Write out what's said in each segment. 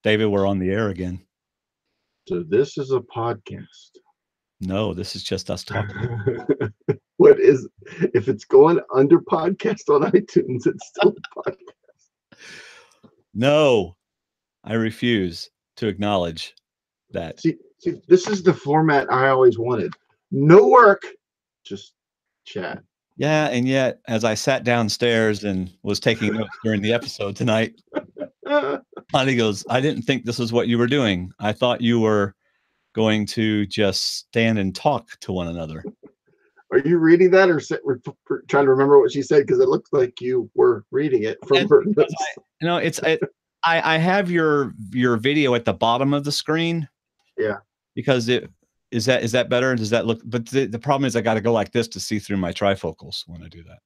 David, we're on the air again. So this is a podcast. No, this is just us talking. What is, if it's going under podcast on iTunes, it's still a podcast. No, I refuse to acknowledge that. See, this is the format I always wanted. No work, just chat. Yeah, and yet, as I sat downstairs and was taking notes during the episode tonight, Lonnie goes, I didn't think this was what you were doing. I thought you were going to just stand and talk to one another. Are you reading that or trying to remember what she said? Because it looks like you were reading it from her notes. I have your video at the bottom of the screen. Yeah. Because is that better? Does that look? But the problem is I got to go like this to see through my trifocals when I do that.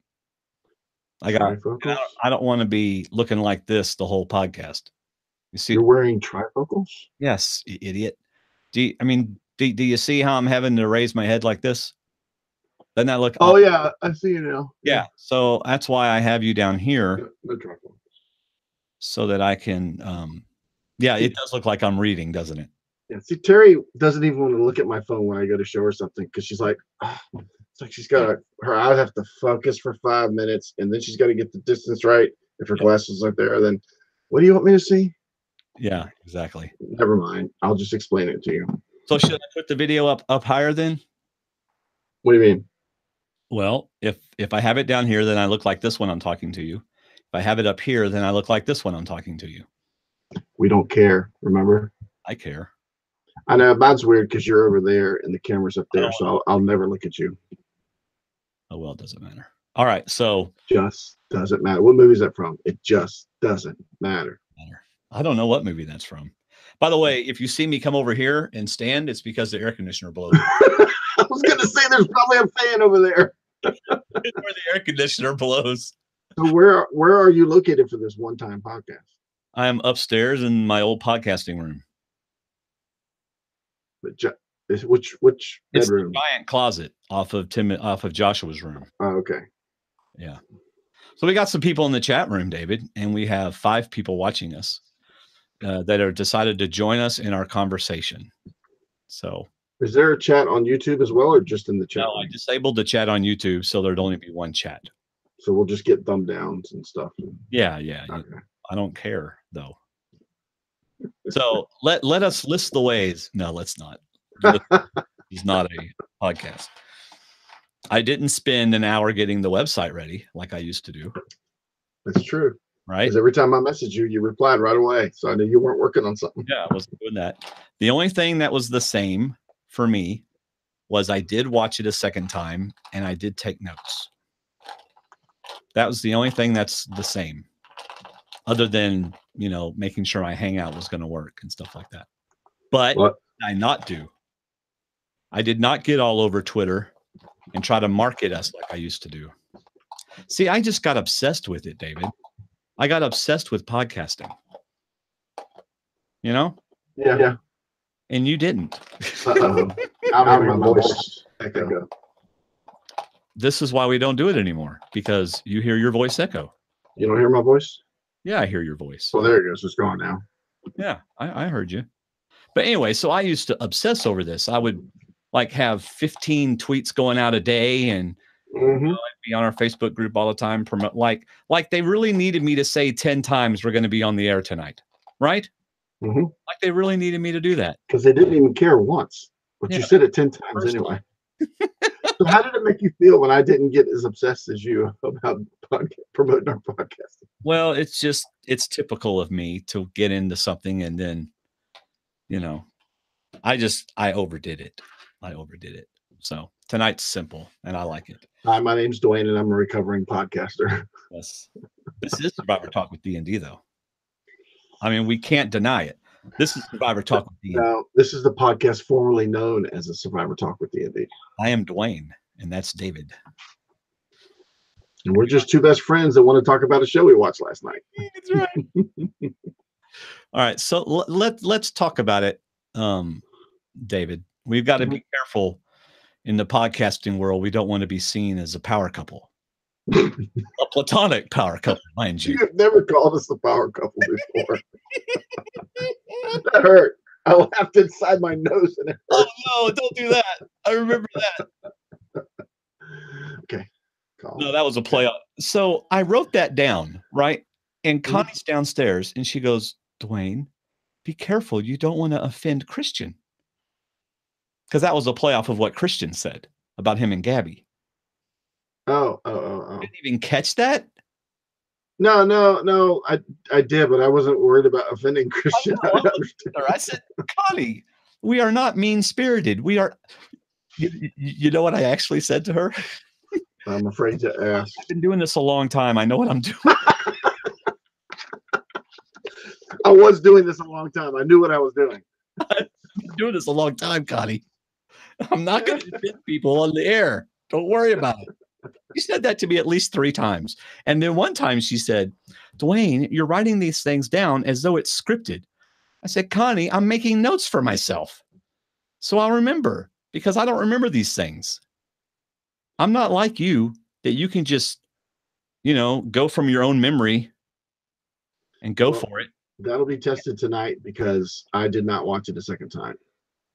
I don't want to be looking like this the whole podcast. You see, you're wearing trifocals? Yes, you idiot. Do you see how I'm having to raise my head like this? Doesn't that look? Oh yeah, I see you now. Yeah, so that's why I have you down here. No trifocals. So that I can, yeah, it does look like I'm reading, doesn't it? Yeah. See, Terry doesn't even want to look at my phone when I go to show her something because she's like, oh, it's like she's got her eyes have to focus for 5 minutes, and then she's got to get the distance right. If her glasses are there, then what do you want me to see? Yeah, exactly. Never mind. I'll just explain it to you. So should I put the video up higher then? What do you mean? Well, if I have it down here, then I look like this when I'm talking to you. If I have it up here, then I look like this when I'm talking to you. We don't care, remember? I care. I know, mine's weird because you're over there and the camera's up there, so I'll never look at you. Oh, well, it doesn't matter. All right, so. Just doesn't matter. What movie is that from? It just doesn't matter. I don't know what movie that's from. By the way, if you see me come over here and stand, it's because the air conditioner blows. I was going to say there's probably a fan over there. It's where the air conditioner blows. So where are you located for this one-time podcast? I'm upstairs in my old podcasting room. Which bedroom? It's the giant closet off of Joshua's room. Oh, okay. Yeah. So we got some people in the chat room, David, and we have 5 people watching us that are decided to join us in our conversation. So. Is there a chat on YouTube as well, or just in the chat? No, I disabled the chat on YouTube, so there'd only be one chat. So we'll just get thumb downs and stuff. Yeah. Okay. I don't care though. So let us list the ways. No, let's not. It's not a podcast. I didn't spend an hour getting the website ready like I used to do. That's true. Right. Because every time I messaged you, you replied right away. So I knew you weren't working on something. Yeah, I wasn't doing that. The only thing that was the same for me was I did watch it a second time and I did take notes. That was the only thing that's the same, other than, making sure my Hangout was going to work and stuff like that. But what did I not do? I did not get all over Twitter and try to market us like I used to do. See, I just got obsessed with it, David. I got obsessed with podcasting. Yeah. And you didn't. I'm hearing my voice echo. This is why we don't do it anymore, because you hear your voice echo. You don't hear my voice? Yeah, I hear your voice. Well, there it goes. It's gone now. Yeah, I heard you. But anyway, so I used to obsess over this. I would have 15 tweets going out a day, and I'd be on our Facebook group all the time. Promote like they really needed me to say 10 times we're going to be on the air tonight, right? Like they really needed me to do that because they didn't even care once. But you said it 10 times anyway. So how did it make you feel when I didn't get as obsessed as you about promoting our podcast? Well, it's typical of me to get into something and then, I overdid it. So tonight's simple and I like it. Hi, my name's Dwaine and I'm a recovering podcaster. Yes. This is Survivor Talk with D&D though. I mean, we can't deny it. This is Survivor Talk with D&D. No, this is the podcast formerly known as a Survivor Talk with D&D. I am Dwaine, and that's David. And we're just 2 best friends that want to talk about a show we watched last night. That's right. All right, so let's talk about it, David. We've got to be careful in the podcasting world. We don't want to be seen as a power couple. A platonic power couple, mind you. You've never called us a power couple before. That hurt. I laughed inside my nose and it hurt. Oh no, don't do that. I remember that. Okay. Calm. No, that was a play. So I wrote that down, right? And Mhm. Connie's downstairs and she goes, Dwaine, be careful. You don't want to offend Christian. Because that was a play off of what Christian said about him and Gabby. Oh. Didn't even catch that? No. I did, but I wasn't worried about offending Christian. I said, Connie, we are not mean-spirited. We are. You know what I actually said to her? I'm afraid to ask. I've been doing this a long time. I know what I'm doing. I was doing this a long time. I knew what I was doing. I've been doing this a long time, Connie. I'm not going to offend people on the air. Don't worry about it. You said that to me at least 3 times. And then one time she said, Dwaine, you're writing these things down as though it's scripted. I said, Connie, I'm making notes for myself. So I'll remember, because I don't remember these things. I'm not like you that you can just, go from your own memory and go for it. That'll be tested tonight because I did not watch it a second time.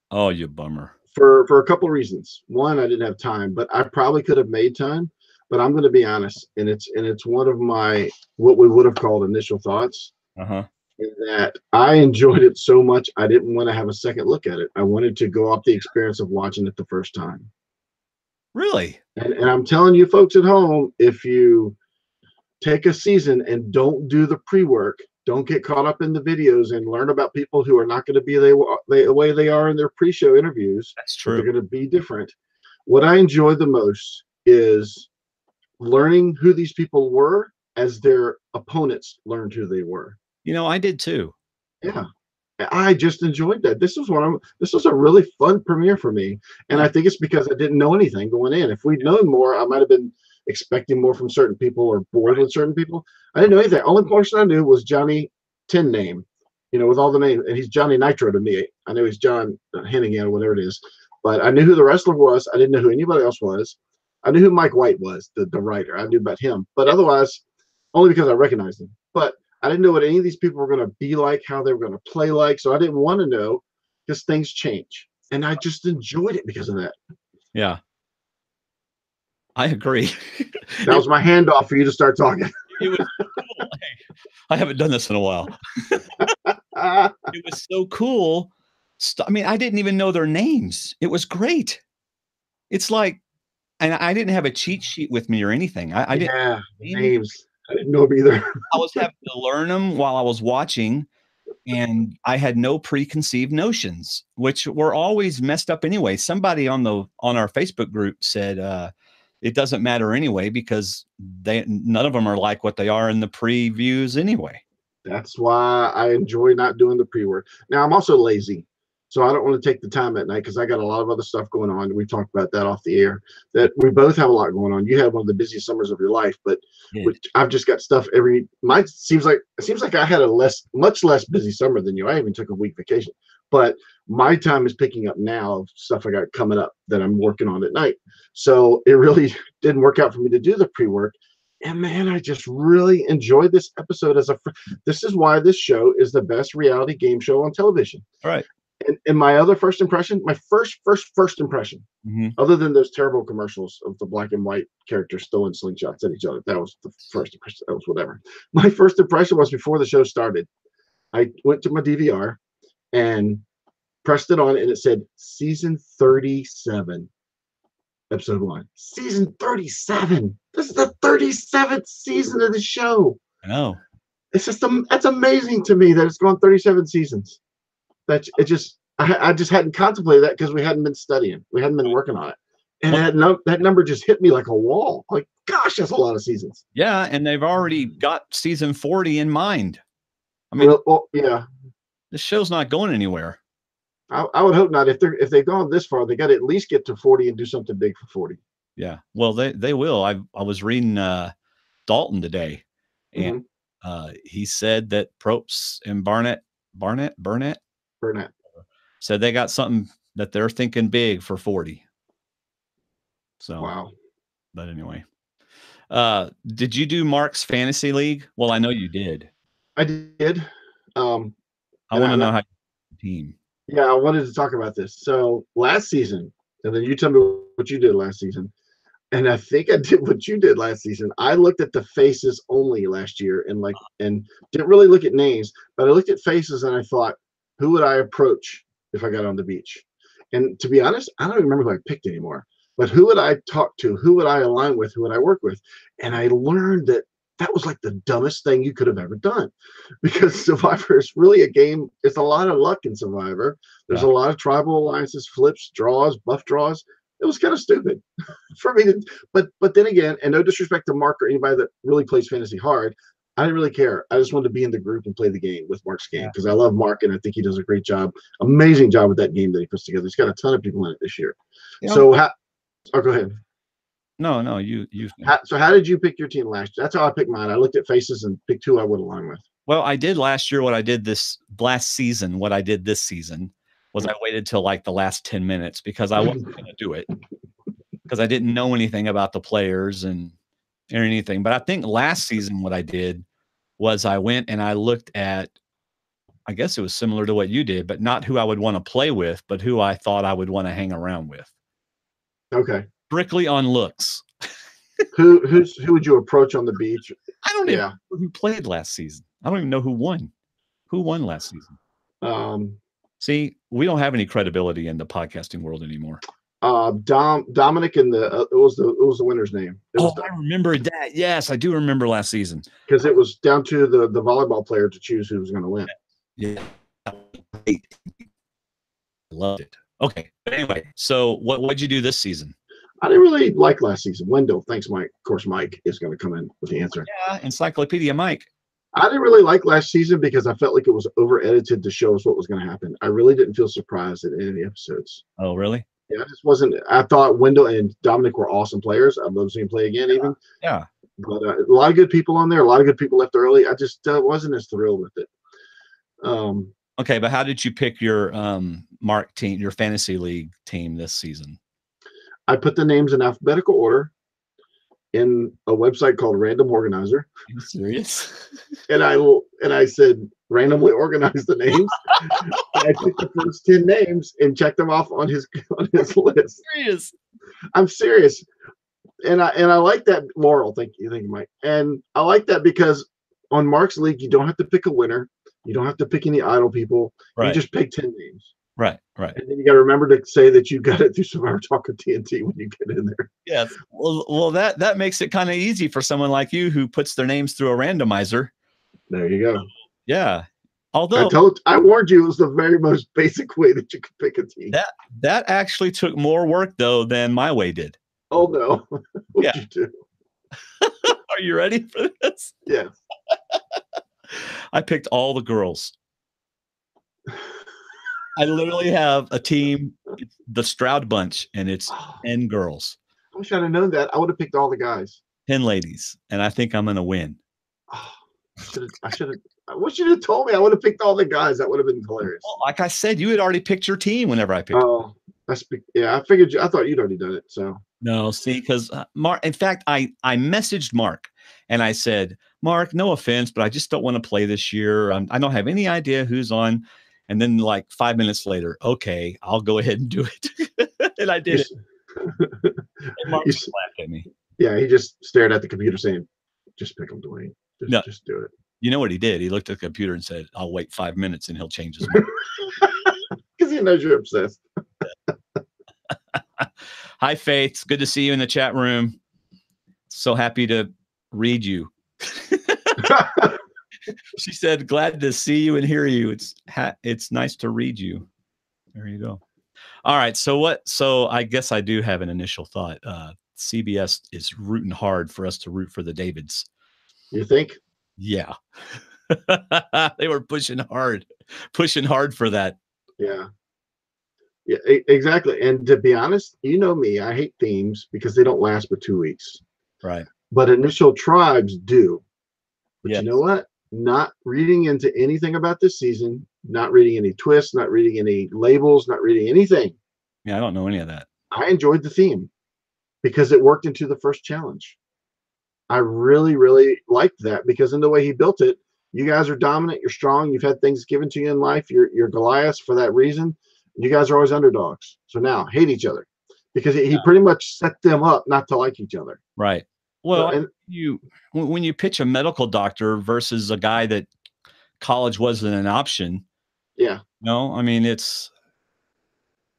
Oh, you bummer. For a couple of reasons. One, I didn't have time, but I probably could have made time. But I'm going to be honest, and it's one of my what we would have called initial thoughts. Uh-huh. In that I enjoyed it so much, I didn't want to have a second look at it. I wanted to go off the experience of watching it the first time. Really? And I'm telling you, folks at home, if you take a season and don't do the pre-work, don't get caught up in the videos and learn about people who are not going to be the way they are in their pre-show interviews. That's true. They're going to be different. What I enjoyed the most is learning who these people were as their opponents learned who they were. I did too. Yeah. I just enjoyed that. This was a really fun premiere for me. And I think it's because I didn't know anything going in. If we'd known more, I might have been expecting more from certain people or bored with certain people. I didn't know anything. Only person I knew was Johnny Tin Name, with all the names. And he's Johnny Nitro to me. I know he's John Hennigan or whatever it is. But I knew who the wrestler was. I didn't know who anybody else was. I knew who Mike White was, the writer. I knew about him. But otherwise, only because I recognized him. But I didn't know what any of these people were going to be like, how they were going to play like. So I didn't want to know because things change. And I just enjoyed it because of that. Yeah. I agree. That was my handoff for you to start talking. It was cool. Hey, I haven't done this in a while. It was so cool. I mean, I didn't even know their names. It was great. It's like, and I didn't have a cheat sheet with me or anything. I didn't. Yeah, names. I didn't know them either. I was having to learn them while I was watching, and I had no preconceived notions, which were always messed up anyway. Somebody on our Facebook group said it doesn't matter anyway because none of them are like what they are in the previews anyway. That's why I enjoy not doing the pre-work. Now I'm also lazy, so I don't want to take the time at night because I got a lot of other stuff going on. We talked about that off the air. That we both have a lot going on. You had one of the busiest summers of your life, but I've just got stuff every. Mine seems like I had much less busy summer than you. I even took a week vacation, but my time is picking up now of stuff I got coming up that I'm working on at night. So it really didn't work out for me to do the pre-work. And man, I just really enjoyed this episode this is why this show is the best reality game show on television. All right. And my other first impression, my first impression, other than those terrible commercials of the black and white characters throwing slingshots at each other, that was the first impression. That was whatever. My first impression was before the show started. I went to my DVR and pressed it on, and it said season 37. Episode 1, season 37. This is the 37th season of the show. I know. It's just that's amazing to me that it's gone 37 seasons. I just hadn't contemplated that because we hadn't been studying, we hadn't been working on it, and that number just hit me like a wall. Like, gosh, that's a lot of seasons. Yeah, and they've already got season 40 in mind. I mean, well, yeah, the show's not going anywhere. I would hope not. If they've gone this far, they got to at least get to 40 and do something big for 40. Yeah, well, they will. I was reading Dalton today, and he said that Probst and Burnett said they got something that they're thinking big for 40. So wow. But anyway, did you do Mark's Fantasy League? Well, I know you did. I did. I want to know how. team. Yeah, I wanted to talk about this. So last season, and then you tell me what you did last season. And I think I did what you did last season. I looked at the faces only last year and didn't really look at names, but I looked at faces and I thought, who would I approach if I got on the beach? And to be honest, I don't even remember who I picked anymore. But who would I talk to? Who would I align with? Who would I work with? And I learned that that was like the dumbest thing you could have ever done, because Survivor is really a game. It's a lot of luck in Survivor. There's a lot of tribal alliances, flips, draws, buff draws. It was kind of stupid for me to, but then again, and no disrespect to Mark or anybody that really plays fantasy hard, I didn't really care. I just wanted to be in the group and play the game with Mark's game because I love Mark and I think he does a great job, amazing job with that game that he puts together. He's got a ton of people in it this year. So, go ahead. No, you. So how did you pick your team last year? That's how I picked mine. I looked at faces and picked who I would align with. Well, I did last year what I did this last season. What I did this season was I waited till like the last 10 minutes because I wasn't going to do it because I didn't know anything about the players or anything. But I think last season what I did was I went and I looked at, I guess it was similar to what you did, but not who I would want to play with, but who I thought I would want to hang around with. Okay. Strictly on looks. Who would you approach on the beach? I don't even know who played last season. I don't even know who won. Who won last season? See, we don't have any credibility in the podcasting world anymore. Dominic and it was the winner's name. I remember that. Yes, I do remember last season because it was down to the volleyball player to choose who was going to win. Yeah, loved it. Okay, but anyway, so what'd you do this season? I didn't really like last season. Wendell, thanks, Mike. Of course, Mike is going to come in with the answer. Yeah, Encyclopedia Mike. I didn't really like last season because I felt like it was over-edited to show us what was going to happen. I really didn't feel surprised at any of the episodes. Oh, really? Yeah, I just wasn't. I thought Wendell and Dominic were awesome players. I'd love to see them play again, even. Yeah. But a lot of good people on there. A lot of good people left early. I just wasn't as thrilled with it. Okay, but how did you pick your Mark team, your fantasy league team this season? I put the names in alphabetical order in a website called Random Organizer. Are you serious? and I said randomly organize the names. And I took the first 10 names and checked them off on his list. Serious? I'm serious. And I like that, Laurel. Thank you, Mike. And I like that because on Mark's league, you don't have to pick a winner. You don't have to pick any idle people. Right. You just pick 10 names. Right. And then you got to remember to say that you got it through SurvivorTalk or TNT when you get in there. Yes. Well, that makes it kind of easy for someone like you who puts their names through a randomizer. There you go. Yeah. Although I warned you, it was the very most basic way that you could pick a team. That actually took more work though than my way did. Oh no. What'd you do? Are you ready for this? Yes. I picked all the girls. I literally have a team, the Stroud bunch, and it's 10 girls. I wish I'd have known that. I would have picked all the guys. 10 ladies, and I think I'm going to win. I should have. I wish you'd have told me. I would have picked all the guys. That would have been hilarious. Well, like I said, you had already picked your team whenever I picked. Oh, yeah. I figured. I thought you'd already done it. So no, see, because Mark. In fact, I messaged Mark and I said, Mark, no offense, but I just don't want to play this year. I don't have any idea who's on. And then like 5 minutes later, okay, I'll go ahead and do it. And I did it. And Mark just laughed at me. Yeah, he just stared at the computer saying, just pick him, Dwaine. Just do it. You know what he did? He looked at the computer and said, I'll wait 5 minutes and he'll change his mind. Because he knows you're obsessed. Hi, Faith. It's good to see you in the chat room. So happy to read you. She said, glad to see you and hear you. It's nice to read you. There you go. All right. So I guess I do have an initial thought. CBS is rooting hard for us to root for the Davids. You think? Yeah. They were pushing hard for that. Yeah. Yeah, exactly. And to be honest, you know me, I hate themes because they don't last but 2 weeks. Right. But initial tribes do. But yes. You know what? Not reading into anything about this season, not reading any twists, not reading any labels, not reading anything. Yeah, I don't know any of that. I enjoyed the theme because it worked into the first challenge. I really, really liked that because in the way he built it, You guys are dominant. You're strong. You've had things given to you in life. You're Goliaths for that reason. You guys are always underdogs. So now hate each other because he pretty much set them up not to like each other. Right. Well, And when you pitch a medical doctor versus a guy that college wasn't an option. Yeah. No, I mean, it's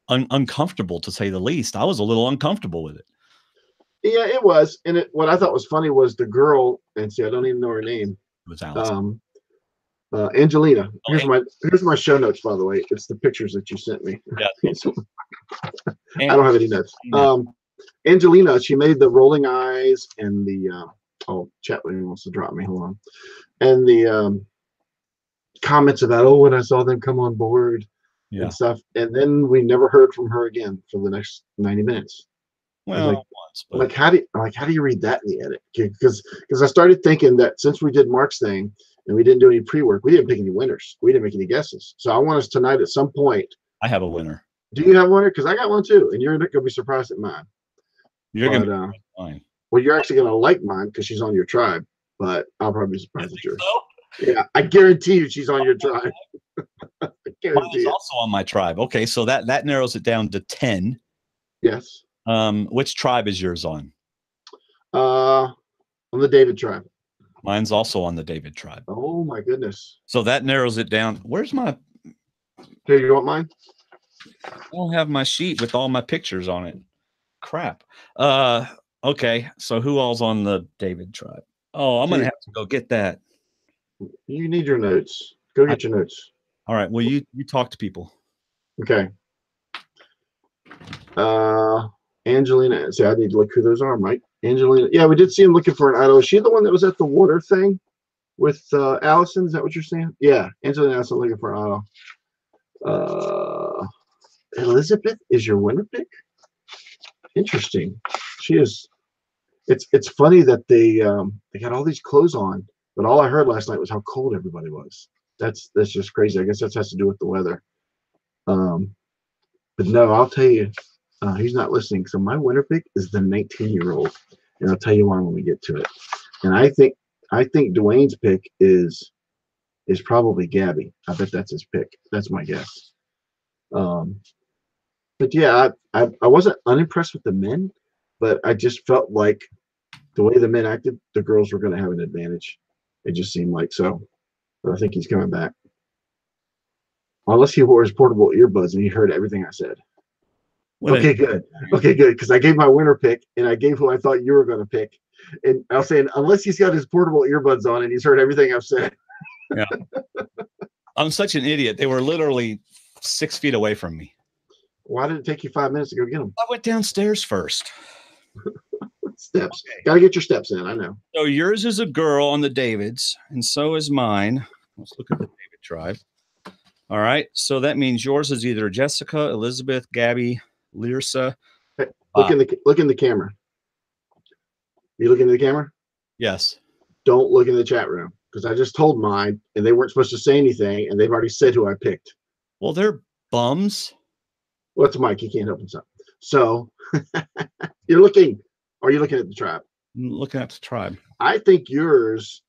uncomfortable to say the least. I was a little uncomfortable with it. Yeah, it was. And what I thought was funny was the girl, and see, I don't even know her name. It was Allison. Angelina. Here's my show notes, by the way. It's the pictures that you sent me. Yeah. I don't have any notes. Angelina, she made the rolling eyes and the Chatwin wants to drop me. Hold on. And the comments about, when I saw them come on board and stuff. And then we never heard from her again for the next 90 minutes. Well, how do you read that in the edit? Because I started thinking that since we did Mark's thing and we didn't do any pre-work, we didn't pick any winners. We didn't make any guesses. So I want us tonight at some point. I have a winner. Do you have a winner? Because I got one too, and you're gonna be surprised at mine. You're gonna be mine. Well, you're actually gonna like mine because she's on your tribe, but I'll probably be surprised at yours. So? Yeah, I guarantee you she's on your tribe. Mine's also on my tribe. Okay, so that narrows it down to 10. Yes. Which tribe is yours on? On the David tribe. Mine's also on the David tribe. Oh my goodness. So that narrows it down. Where's my? Here, you want mine? I don't have my sheet with all my pictures on it. Crap. Okay. So who all's on the David tribe? Oh, I'm gonna have to go get that. You need your notes. Go get your notes. All right. Well, you talk to people. Okay. Angelina. See, I need to look who those are, Mike. Angelina. Yeah, we did see him looking for an idol. Is she the one that was at the water thing with Allison? Is that what you're saying? Yeah, Angelina Allison looking for an idol. Elizabeth is your winner pick. Interesting. She is. It's funny that they got all these clothes on, but all I heard last night was how cold everybody was. That's just crazy. I guess that has to do with the weather. But no, I'll tell you, he's not listening. So my winner pick is the 19-year-old, and I'll tell you why when we get to it. And I think Dwayne's pick is probably Gabby. I bet that's his pick. That's my guess. But yeah, I wasn't unimpressed with the men, but I just felt like the way the men acted, the girls were going to have an advantage. It just seemed like so. But I think he's coming back. Unless he wore his portable earbuds and he heard everything I said. Okay, good. Okay, good. Because I gave my winner pick and I gave who I thought you were going to pick. And I was saying, unless he's got his portable earbuds on and he's heard everything I've said. Yeah. I'm such an idiot. They were literally 6 feet away from me. Why did it take you 5 minutes to go get them? I went downstairs first. Steps. Okay. Got to get your steps in. I know. So yours is a girl on the Davids, and so is mine. Let's look at the David tribe. All right. So that means yours is either Jessica, Elizabeth, Gabby, Lyrsa. Hey, look in the camera. You looking at the camera? Yes. Don't look in the chat room because I just told mine and they weren't supposed to say anything and they've already said who I picked. Well, they're bums. Well, it's Mike. He can't help himself. So you're looking. Or are you looking at the tribe? I'm looking at the tribe. I think yours.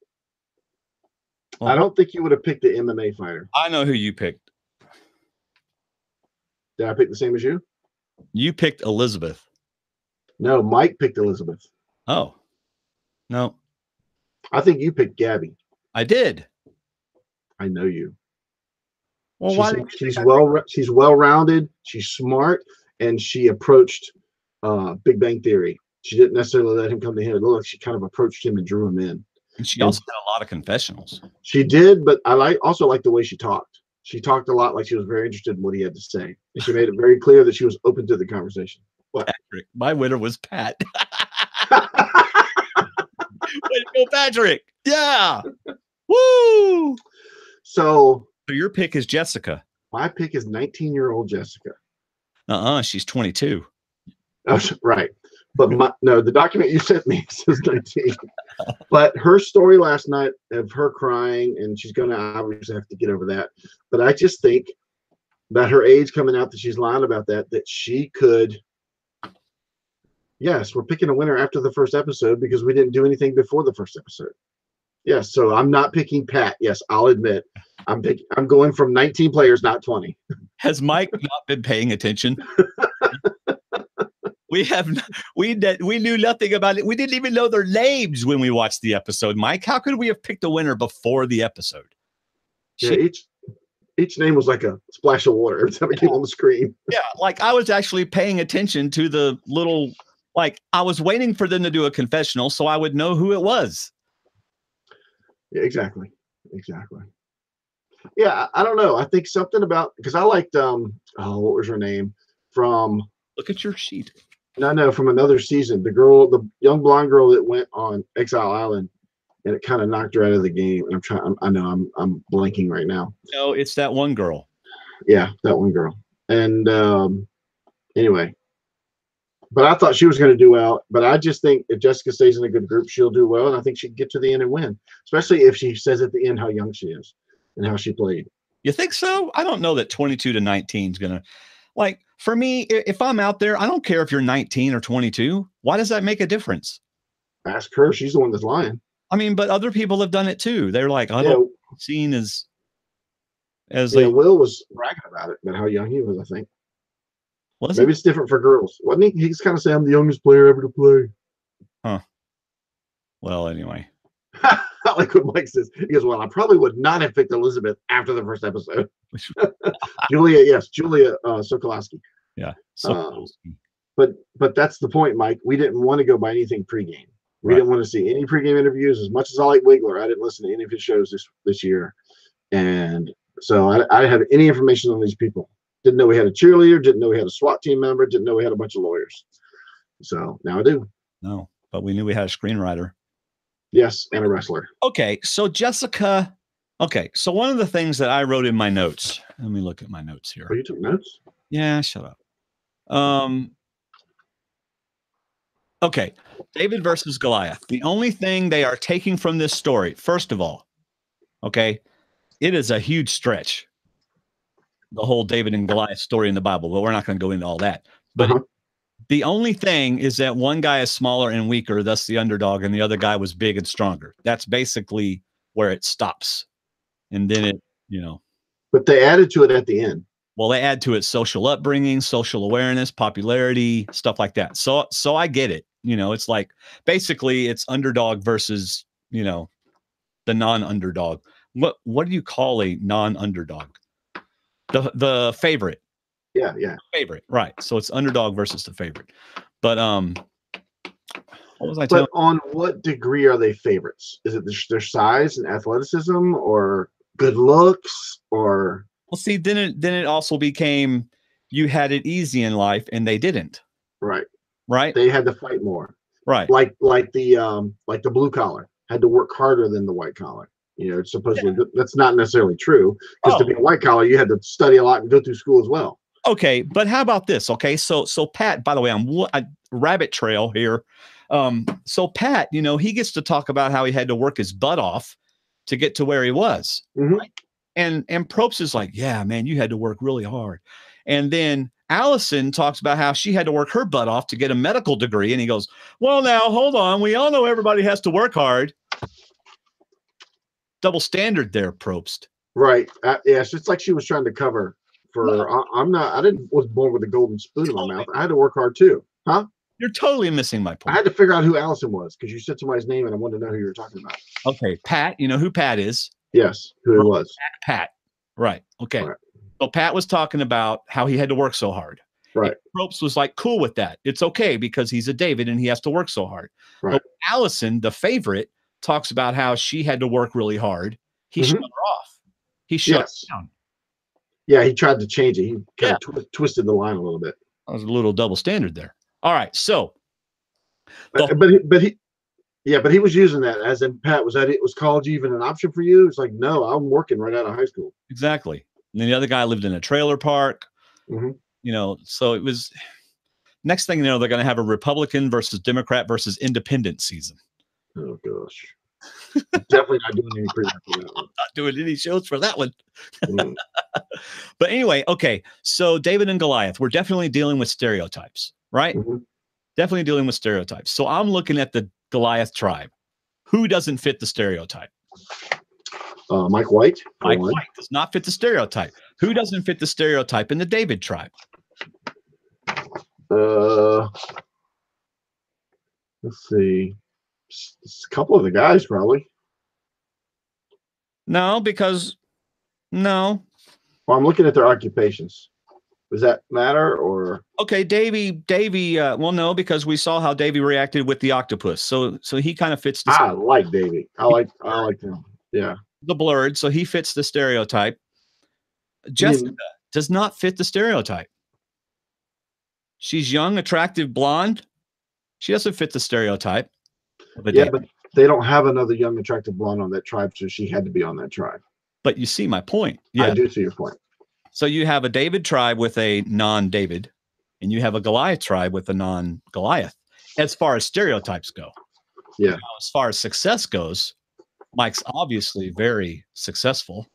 Well, I don't think you would have picked the MMA fighter. I know who you picked. Did I pick the same as you? You picked Elizabeth. No, Mike picked Elizabeth. Oh, no. I think you picked Gabby. I did. I know you. Well, she's well-rounded. She's smart, and she approached Big Bang Theory. She didn't necessarily let him come to him. It looked like she kind of approached him and drew him in. And she also had a lot of confessionals. She did, but I also like the way she talked. She talked a lot like she was very interested in what he had to say. And she made it very clear that she was open to the conversation. What? Patrick. My winner was Pat. Way to go, Patrick. Yeah. Woo. So your pick is Jessica. My pick is 19-year-old Jessica. She's 22. Oh, right. But the document you sent me says 19. But her story last night of her crying, and she's going to obviously have to get over that. But I just think that her age coming out, that she's lying about that she could. Yes, we're picking a winner after the first episode because we didn't do anything before the first episode. Yes. So I'm not picking Pat. Yes, I'll admit. I'm going from 19 players, not 20. Has Mike not been paying attention? We knew nothing about it. We didn't even know their names when we watched the episode. Mike, how could we have picked a winner before the episode? Yeah, each name was like a splash of water every time it came on the screen. Yeah, like I was actually paying attention to the little, like I was waiting for them to do a confessional so I would know who it was. Yeah, exactly. Yeah, I don't know. I think something about, because I liked what was her name from? Look at your sheet. No, from another season. The young blonde girl that went on Exile Island, and it kind of knocked her out of the game. And I'm blanking right now. No, it's that one girl. Yeah, that one girl. And anyway, but I thought she was going to do well. But I just think if Jessica stays in a good group, she'll do well. And I think she can get to the end and win, especially if she says at the end how young she is and how she played. You think so? I don't know that 22 to 19 is going to, like, for me, if I'm out there, I don't care if you're 19 or 22. Why does that make a difference? Ask her. She's the one that's lying. I mean, but other people have done it too. They're like, I don't seen as Will was bragging about it, about how young he was, I think. Maybe it's different for girls. Wasn't he? He's kind of saying I'm the youngest player ever to play. Huh. Well, anyway. I like what Mike says. He goes, well, I probably would not have picked Elizabeth after the first episode. Julia Sokolowski. Yeah. But that's the point, Mike. We didn't want to go by anything pregame. We didn't want to see any pregame interviews. As much as I like Wiggler, I didn't listen to any of his shows this year. And so I didn't have any information on these people. Didn't know we had a cheerleader, didn't know we had a SWAT team member, didn't know we had a bunch of lawyers. So now I do. No, but we knew we had a screenwriter. Yes, and a wrestler. Okay, so Jessica. Okay, so one of the things that I wrote in my notes. Let me look at my notes here. Oh, you took notes? Yeah, shut up. Okay, David versus Goliath. The only thing they are taking from this story, first of all, okay, it is a huge stretch. The whole David and Goliath story in the Bible, but we're not going to go into all that. But the only thing is that one guy is smaller and weaker, thus the underdog, and the other guy was big and stronger. That's basically where it stops. And then But they added to it at the end. Well, they add to it social upbringing, social awareness, popularity, stuff like that. So I get it. It's like basically it's underdog versus, the non-underdog. What do you call a non-underdog? The favorite. Yeah. Favorite, right. So it's underdog versus the favorite. But what was I telling? But on what degree are they favorites? Is it their size and athleticism or good looks or? Well, see, then it also became you had it easy in life and they didn't. Right. They had to fight more. Right. Like the blue collar had to work harder than the white collar. Supposedly that's not necessarily true, because to be a white collar, you had to study a lot and go through school as well. Okay, but how about this? Okay, so Pat, by the way, I'm a rabbit trail here. So Pat, he gets to talk about how he had to work his butt off to get to where he was. Mm-hmm. Right? And Probst is like, yeah, man, you had to work really hard. And then Allison talks about how she had to work her butt off to get a medical degree. And he goes, well, now, hold on. We all know everybody has to work hard. Double standard there, Probst. Right. Yes, it's like she was trying to cover for. No. I was born with a golden spoon in my mouth. I had to work hard too. Huh? You're totally missing my point. I had to figure out who Allison was because you said somebody's name and I wanted to know who you were talking about. Okay, Pat. You know who Pat is? Yes, who it was. Pat. Right. Okay. Right. So Pat was talking about how he had to work so hard. Right. And Probst was like, cool with that. It's okay because he's a David and he has to work so hard. Right. But Allison, the favorite, talks about how she had to work really hard. He shut her off. He shut her down. Yeah, he tried to change it. He kind of twisted the line a little bit. That was a little double standard there. All right, so. But he was using that as in Pat. Was college even an option for you? It's like, no, I'm working right out of high school. Exactly. And then the other guy lived in a trailer park. Mm-hmm. So it was. Next thing you know, they're going to have a Republican versus Democrat versus Independent season. Oh gosh. Definitely not doing any pre-work for that one. Not doing any shows for that one. But anyway, okay. So David and Goliath, we're definitely dealing with stereotypes, right? Mm-hmm. Definitely dealing with stereotypes. So I'm looking at the Goliath tribe. Who doesn't fit the stereotype? Mike White. Mike White does not fit the stereotype. Who doesn't fit the stereotype in the David tribe? Let's see. A couple of the guys, probably. No, because no. Well, I'm looking at their occupations. Does that matter, or okay, Davy? Well, no, because we saw how Davy reacted with the octopus. So he kind of fits. I like Davy. I like him. Yeah, the blurred. So he fits the stereotype. Jessica does not fit the stereotype. She's young, attractive, blonde. She doesn't fit the stereotype. Yeah, but they don't have another young, attractive blonde on that tribe, so she had to be on that tribe. But you see my point. Yeah, I do see your point. So you have a David tribe with a non-David, and you have a Goliath tribe with a non-Goliath. As far as stereotypes go, yeah. Now, as far as success goes, Mike's obviously very successful.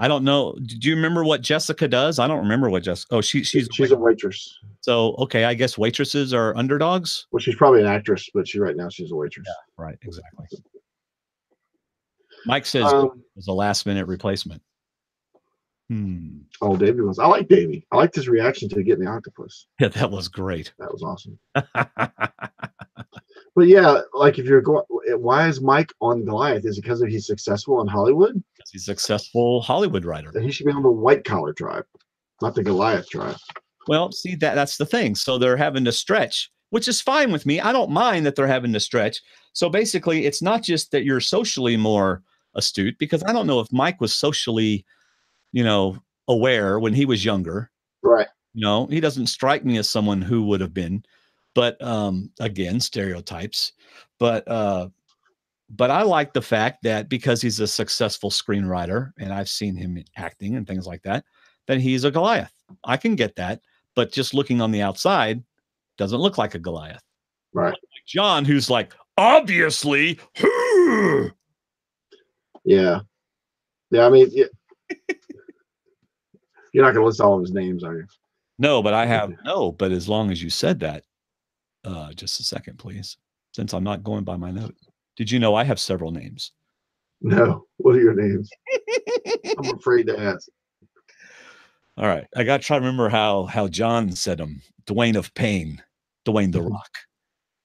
I don't know. Do you remember what Jessica does? I don't remember what Jessica. Oh, she's a waitress. So okay, I guess waitresses are underdogs. Well, she's probably an actress, but right now she's a waitress. Yeah, right, exactly. Mike says it was a last-minute replacement. Oh, Davey was. I like Davey. I liked his reaction to getting the octopus. Yeah, that was great. That was awesome. But yeah, like if you're going, why is Mike on Goliath? Is it because he's successful in Hollywood? Because he's a successful Hollywood writer. Then he should be on the white collar tribe, not the Goliath tribe. Well, see, that's the thing. So they're having to stretch, which is fine with me. I don't mind that they're having to stretch. So basically, it's not just that you're socially more astute, because I don't know if Mike was socially, aware when he was younger. Right. He doesn't strike me as someone who would have been. But again, stereotypes. But I like the fact that because he's a successful screenwriter, and I've seen him acting and things like that, then he's a Goliath. I can get that. But just looking on the outside, doesn't look like a Goliath. Right. Like John, who's like, obviously. Yeah. Yeah, I mean, you're not going to list all of his names, are you? No, but I have. No, but as long as you said that, just a second, please, since I'm not going by my note. Did you know I have several names? No. What are your names? I'm afraid to ask. All right. I got to try to remember how John said them. Dwaine of Pain, Dwayne the Rock,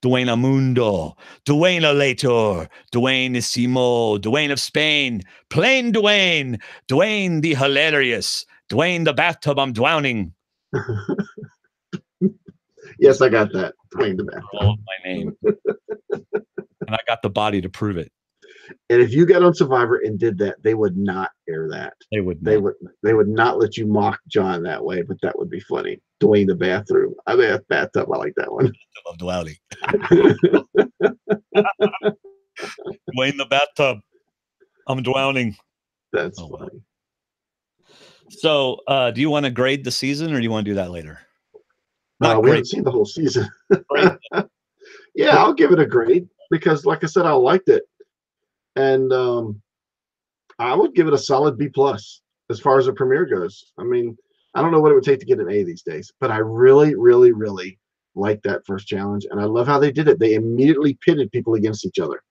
Dwayne Amundo, Dwayne Alator, Dwayne Simo, Dwayne of Spain, Plain Dwayne, Dwayne the Hilarious, Dwayne the Bathtub I'm Drowning. Yes, I got that. Dwayne the Bathtub. Oh, my name. And I got the body to prove it. And if you got on Survivor and did that, they would not air that. They would not let you mock John that way, but that would be funny. Dwayne the Bathroom. I mean, bathtub. I like that one. I'm drowning. Dwayne the Bathtub. I'm drowning. That's funny. So, do you want to grade the season, or do you want to do that later? We haven't seen the whole season. Yeah, I'll give it a grade because, like I said, I liked it, and I would give it a solid B+ as far as the premiere goes. I mean, I don't know what it would take to get an A these days, but I really, really, really like that first challenge, and I love how they did it. They immediately pitted people against each other.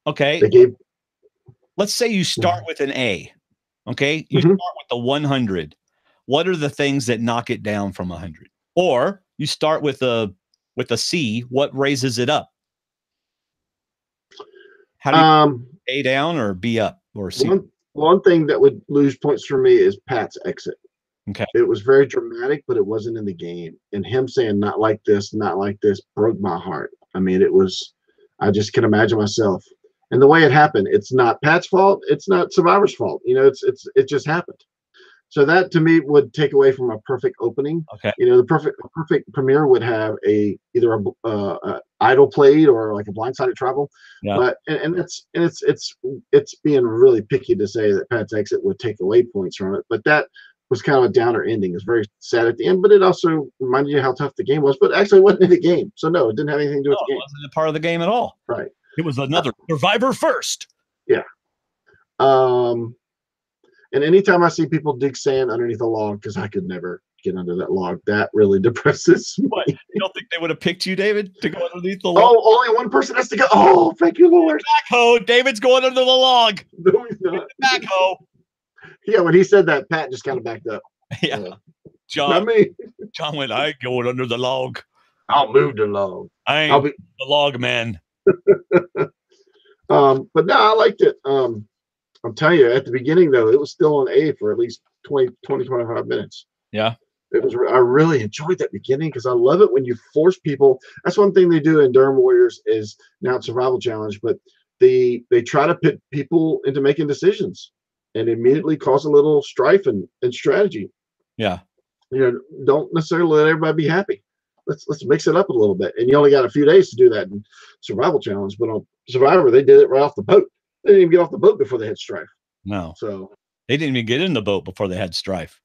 Okay. Let's say you start with an A. Okay, you start with the 100. What are the things that knock it down from 100? Or you start with a C. What raises it up? How do you A down or B up or C? One thing that would lose points for me is Pat's exit. Okay, it was very dramatic, but it wasn't in the game. And him saying "not like this," broke my heart. I mean, it was. I just can imagine myself. And the way it happened, it's not Pat's fault. It's not Survivor's fault. It just happened. So that to me would take away from a perfect opening. Okay. The perfect premiere would have either a idol played or like a blindsided travel. Yeah. But and it's being really picky to say that Pat's exit would take away points from it. But that was kind of a downer ending. It's very sad at the end, but it also reminded you how tough the game was. But actually, it wasn't in the game, so no, it didn't have anything to do with the game. It wasn't a part of the game at all. Right. It was another Survivor first. Yeah. And anytime I see people dig sand underneath a log, because I could never get under that log, that really depresses me. What? You don't think they would have picked you, David, to go underneath the log? Oh, only one person has to go. Oh, thank you, Lord. Backhoe. David's going under the log. No, he's not. Backhoe. Yeah, when he said that, Pat just kind of backed up. Yeah. Not me. John went, I ain't going under the log. I'll move the log. I ain't the log man. But no, I liked it. I'm telling you, at the beginning, though, it was still on A for at least 25 minutes. Yeah. It was. I really enjoyed that beginning because I love it when you force people. That's one thing they do in Durham Warriors is now it's Survival Challenge, but they try to put people into making decisions and immediately cause a little strife and strategy. Yeah. Don't necessarily let everybody be happy. Let's mix it up a little bit. And you only got a few days to do that in Survival Challenge, but on Survivor, they did it right off the boat. They didn't even get off the boat before they had strife. No. So they didn't even get in the boat before they had strife.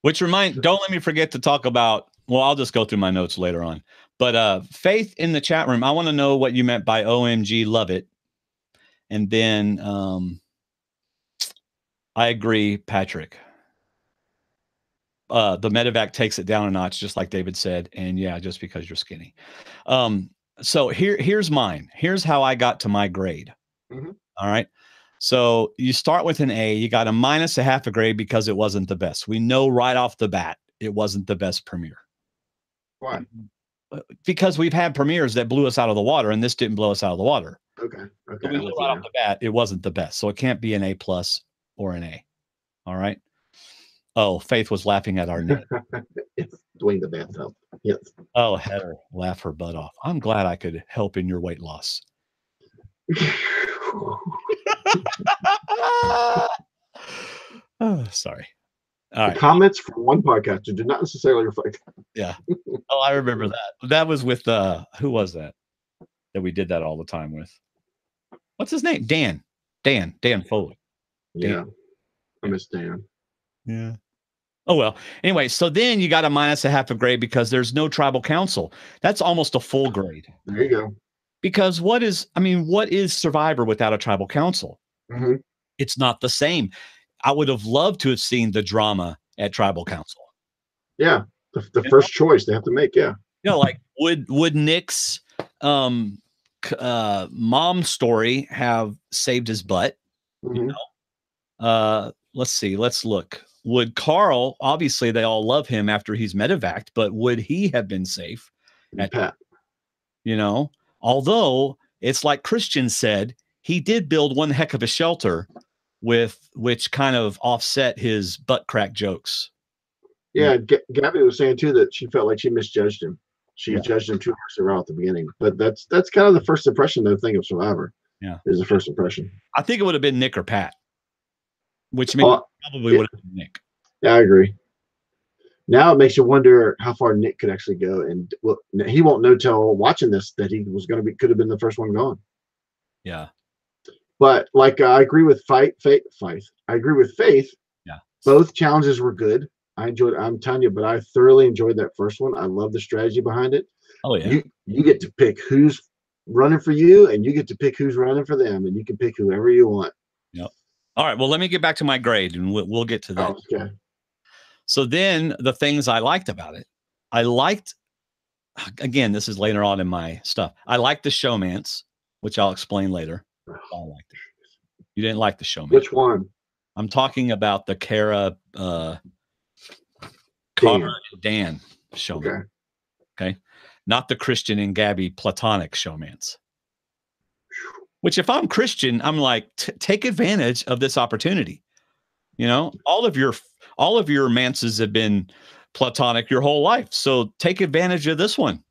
Which don't let me forget to talk about, well, I'll just go through my notes later on. But Faith in the chat room, I want to know what you meant by OMG, love it. And then I agree, Patrick. The medevac takes it down a notch, just like David said. And yeah, just because you're skinny. So here's mine. Here's how I got to my grade. Mm-hmm. All right. So you start with an A, you got a minus a half a grade because it wasn't the best. We know right off the bat, it wasn't the best premiere. Why? Because we've had premieres that blew us out of the water and this didn't blow us out of the water. Okay. So we know right off the bat, it wasn't the best. So it can't be an A plus or an A. All right. Oh, Faith was laughing at our name. It's Dwayne the bathtub. Yes. Oh, Heather, laugh her butt off. I'm glad I could help in your weight loss. Oh, sorry. All right. Comments from one podcaster do not necessarily reflect. Yeah. Oh, I remember that. That was with who was that we did that all the time with? What's his name? Dan Foley. Yeah. I miss Dan. Yeah. Oh, well, anyway, so then you got a minus a half a grade because there's no tribal council. That's almost a full grade. There you go. Because what is Survivor without a tribal council? Mm-hmm. It's not the same. I would have loved to have seen the drama at tribal council. Yeah. The first choice they have to make. Yeah. Like would Nick's mom story have saved his butt? Mm-hmm. Let's see. Let's look. Would Carl, obviously they all love him after he's medevaced, but would he have been safe? Pat. Although it's like Christian said, he did build one heck of a shelter with which kind of offset his butt crack jokes. Yeah. Gabby was saying too that she felt like she misjudged him. She judged him too harshly right at the beginning. But that's kind of the first impression I think of Survivor. Yeah. Is the first impression. I think it would have been Nick or Pat. Which means probably would have been Nick. Yeah, I agree. Now it makes you wonder how far Nick could actually go, and he won't know till watching this that he was going to could have been the first one gone. Yeah, but like I agree with Faith. I agree with Faith. Yeah, both challenges were good. I enjoyed. I'm telling you, but I thoroughly enjoyed that first one. I love the strategy behind it. Oh yeah, you get to pick who's running for you, and you get to pick who's running for them, and you can pick whoever you want. Yep. All right, well, let me get back to my grade, and we'll get to that. Oh, okay. So then the things I liked about it, again, this is later on in my stuff. I liked the showmance, which I'll explain later. I liked it. You didn't like the showmance. Which one? I'm talking about the Cara and Dan showmance. Okay. Not the Christian and Gabby platonic showmance. Which, if I'm Christian, I'm like, take advantage of this opportunity. All of your mances have been platonic your whole life, so take advantage of this one.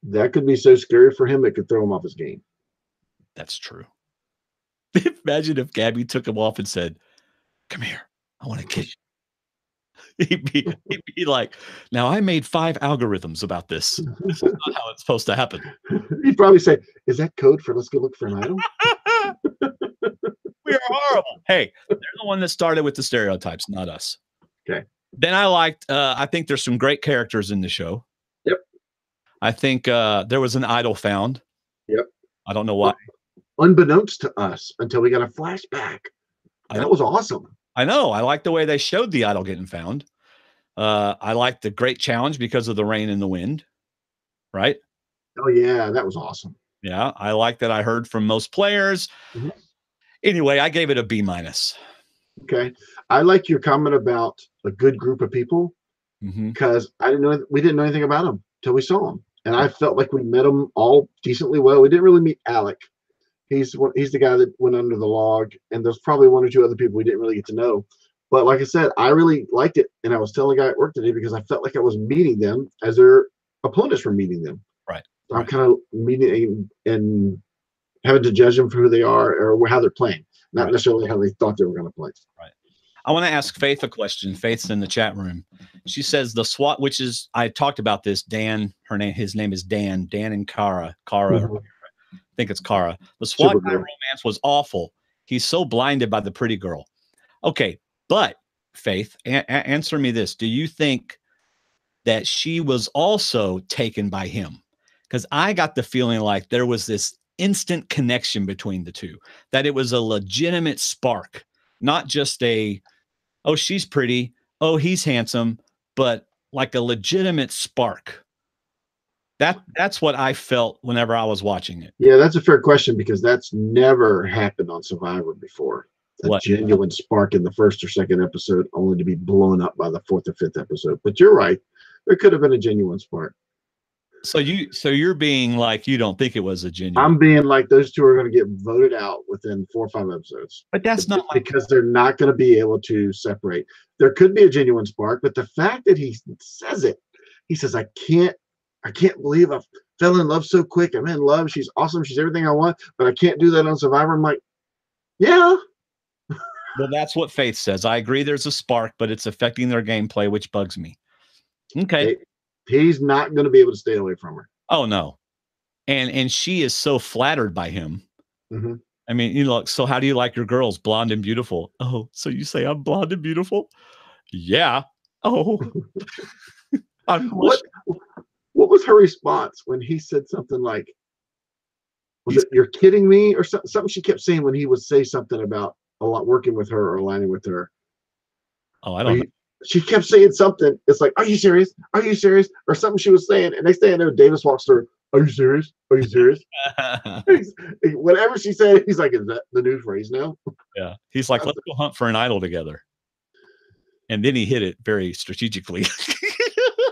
That could be so scary for him; it could throw him off his game. That's true. Imagine if Gabby took him off and said, "Come here, I want to kiss you." He'd be like, "Now I made 5 algorithms about this. This is not how it's supposed to happen." He'd probably say, "Is that code for let's go look for an item?" We are horrible. Hey, they're the one that started with the stereotypes, not us. Okay. Then I think there's some great characters in the show. Yep. I think there was an idol found. Yep. I don't know why. Unbeknownst to us until we got a flashback That was awesome. I know. I like the way they showed the idol getting found. I like the great challenge because of the rain and the wind. Right? Oh yeah, that was awesome. Yeah, I like that. I heard from most players. Mhm. Anyway, I gave it a B minus. Okay, I like your comment about a good group of people because we didn't know anything about them till we saw them, and I felt like we met them all decently well. We didn't really meet Alec. He's the guy that went under the log, and there's probably one or two other people we didn't really get to know. But like I said, I really liked it, and I was telling the guy at work today because I felt like I was meeting them as their opponents were meeting them. Right. I'm kind of meeting and having to judge them for who they are or how they're playing, not necessarily how they thought they were going to play. Right. I want to ask Faith a question. Faith's in the chat room. She says the SWAT, which is, I talked about this, Dan, his name is Dan and Kara, I think it's Kara. The SWAT guy romance was awful. He's so blinded by the pretty girl. Okay, but Faith, answer me this. Do you think that she was also taken by him? Because I got the feeling like there was this instant connection between the two, that it was a legitimate spark, not just oh, she's pretty, oh, he's handsome, but like a legitimate spark. That's what I felt whenever I was watching it. Yeah, that's a fair question because that's never happened on Survivor before. A genuine spark in the first or second episode, only to be blown up by the fourth or fifth episode. But you're right. There could have been a genuine spark. So you're being like, you don't think it was a genuine. I'm being like, those two are going to get voted out within 4 or 5 episodes. But that's not because they're not going to be able to separate. There could be a genuine spark, but the fact that he says it, he says, I can't believe I fell in love so quick. I'm in love. She's awesome. She's everything I want, but I can't do that on Survivor. I'm like, yeah. Well, that's what Faith says. I agree there's a spark, but it's affecting their gameplay, which bugs me. Okay. He's not going to be able to stay away from her. Oh, no. And she is so flattered by him. Mm-hmm. I mean, so how do you like your girls? Blonde and beautiful. Oh, so you say I'm blonde and beautiful? Yeah. Oh. What was her response when he said something like, you're kidding me? Or something she kept saying when he would say something about working with her or aligning with her. Oh, I don't know. She kept saying something. It's like, are you serious? Are you serious? Or something she was saying. And next thing I know, Davis walks through. Are you serious? Are you serious? Whatever she said, he's like, is that the new phrase now? Yeah. He's like, let's go hunt for an idol together. And then he hit it very strategically.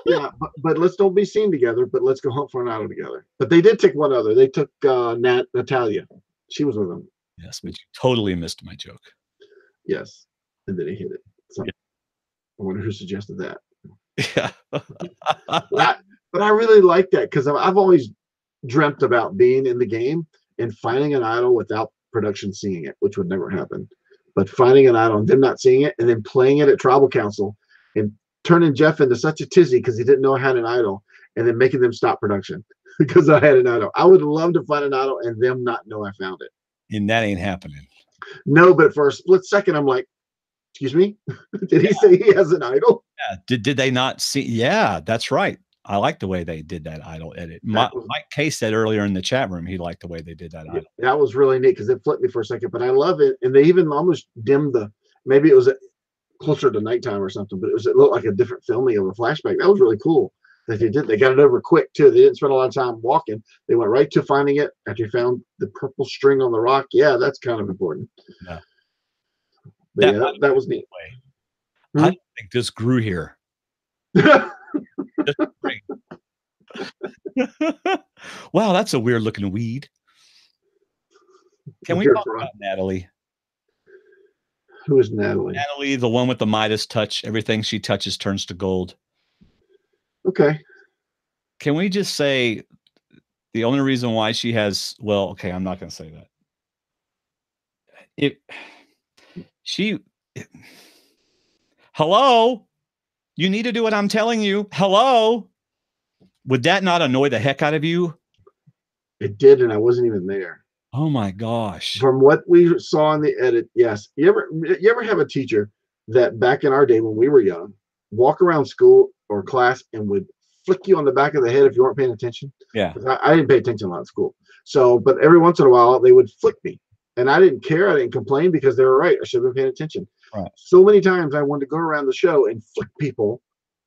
Yeah, but let's don't be seen together, but let's go hunt for an idol together. But they did take one other. They took Natalia. She was with them. Yes, but you totally missed my joke. Yes. And then he hit it. So yeah. I wonder who suggested that. Yeah. But I really like that because I've always dreamt about being in the game and finding an idol without production seeing it, which would never happen. But finding an idol and them not seeing it and then playing it at Tribal Council and turning Jeff into such a tizzy because he didn't know I had an idol and then making them stop production because I had an idol. I would love to find an idol and them not know I found it. And that ain't happening. No, but for a split second, I'm like, excuse me? Did he say he has an idol? Yeah. Did they not see? Yeah, that's right. I like the way they did that idol edit. Mike K said earlier in the chat room he liked the way they did that idol. That was really neat because it flipped me for a second, but I love it. And they even almost dimmed maybe it was closer to nighttime or something, but it looked like a different filming of a flashback. That was really cool that they did. They got it over quick too. They didn't spend a lot of time walking. They went right to finding it after you found the purple string on the rock. Yeah, that's kind of important. Yeah. But that was neat. I don't think this grew here. Wow, that's a weird looking weed. Can we talk about Natalie? Who is Natalie? Natalie, the one with the Midas touch. Everything she touches turns to gold. Okay. Can we just say the only reason why she has, well, okay, I'm not going to say that. Hello? You need to do what I'm telling you. Hello? Would that not annoy the heck out of you? It did, and I wasn't even there. Oh my gosh. From what we saw in the edit, yes. You ever have a teacher that back in our day when we were young, walk around school or class and would flick you on the back of the head if you weren't paying attention? Yeah. I didn't pay attention a lot in school. So, but every once in a while they would flick me. And I didn't care. I didn't complain because they were right. I should have been paying attention. Right. So many times I wanted to go around the show and flick people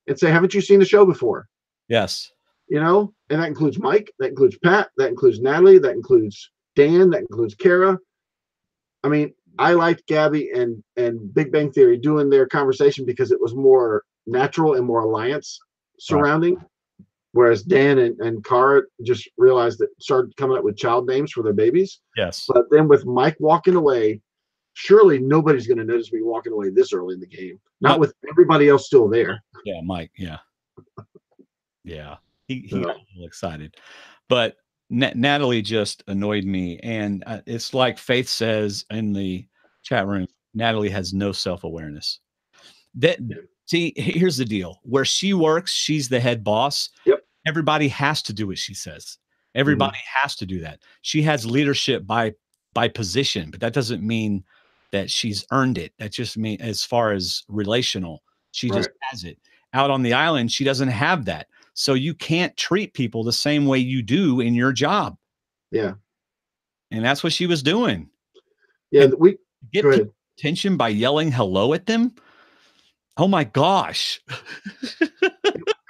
and say, haven't you seen the show before? Yes. You know, and that includes Mike, that includes Pat, that includes Natalie, that includes Dan, that includes Kara. I mean, I liked Gabby and Big Bang Theory doing their conversation because it was more natural and more alliance surrounding. Right. Whereas Dan and Cara just realized that started coming up with child names for their babies. Yes. But then with Mike walking away, surely nobody's going to notice me walking away this early in the game. Not with everybody else still there. Yeah, Mike. Yeah. Yeah. He got a little excited. But Natalie just annoyed me. And it's like Faith says in the chat room, Natalie has no self-awareness. See, here's the deal. Where she works, she's the head boss. Yep. Everybody has to do what she says. Everybody has to do that. She has leadership by position, but that doesn't mean that she's earned it. That just means as far as relational, she just has it. Out on the island, she doesn't have that. So you can't treat people the same way you do in your job. Yeah. And that's what she was doing. Yeah. And we get attention by yelling hello at them. Oh my gosh.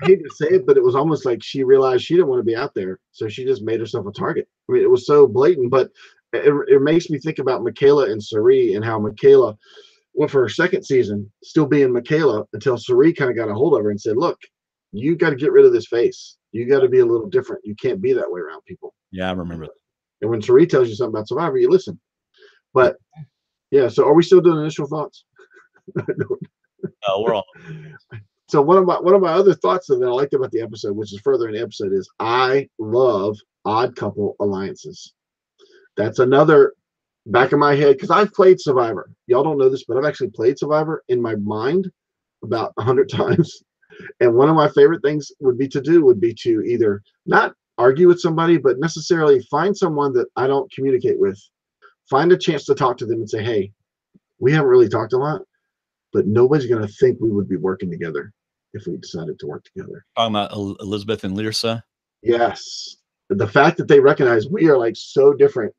I hate to say it, but it was almost like she realized she didn't want to be out there. So she just made herself a target. I mean, it was so blatant, but it makes me think about Michaela and Suri and how Michaela went for her second season, still being Michaela, until Suri kind of got a hold of her and said, look, you got to get rid of this face. You got to be a little different. You can't be that way around people. Yeah, I remember that. And when Suri tells you something about Survivor, you listen. But yeah, so are we still doing initial thoughts? No, we're all. So one of my other thoughts that I liked about the episode, which is further in the episode, is I love odd couple alliances. That's another back of my head, because I've played Survivor. Y'all don't know this, but I've actually played Survivor in my mind about 100 times. And one of my favorite things would be to either not argue with somebody, but necessarily find someone that I don't communicate with, find a chance to talk to them and say, hey, we haven't really talked a lot, but nobody's going to think we would be working together if we decided to work together. Talking about Elizabeth and Lirsa? Yes. The fact that they recognize we are like so different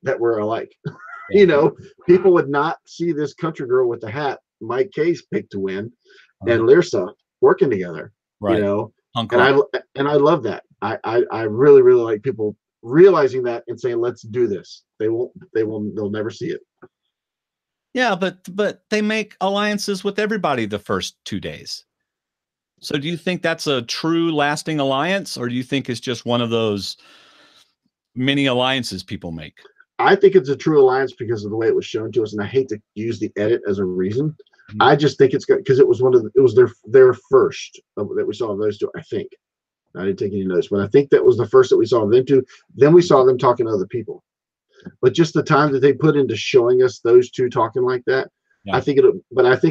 that we're alike. Yeah. You know, people would not see this country girl with the hat Mike Case picked to win and Lirsa working together. Right. You know, and I love that. I really, really like people realizing that and saying, let's do this. They'll never see it. Yeah, but they make alliances with everybody the first 2 days. So do you think that's a true lasting alliance, or do you think it's just one of those mini alliances people make? I think it's a true alliance because of the way it was shown to us, and I hate to use the edit as a reason. I just think it's good because it was their first that we saw of those two. I think I didn't take any notes, but I think that was the first that we saw of them two. Then we saw them talking to other people, but just the time that they put into showing us those two talking like that, yeah. I think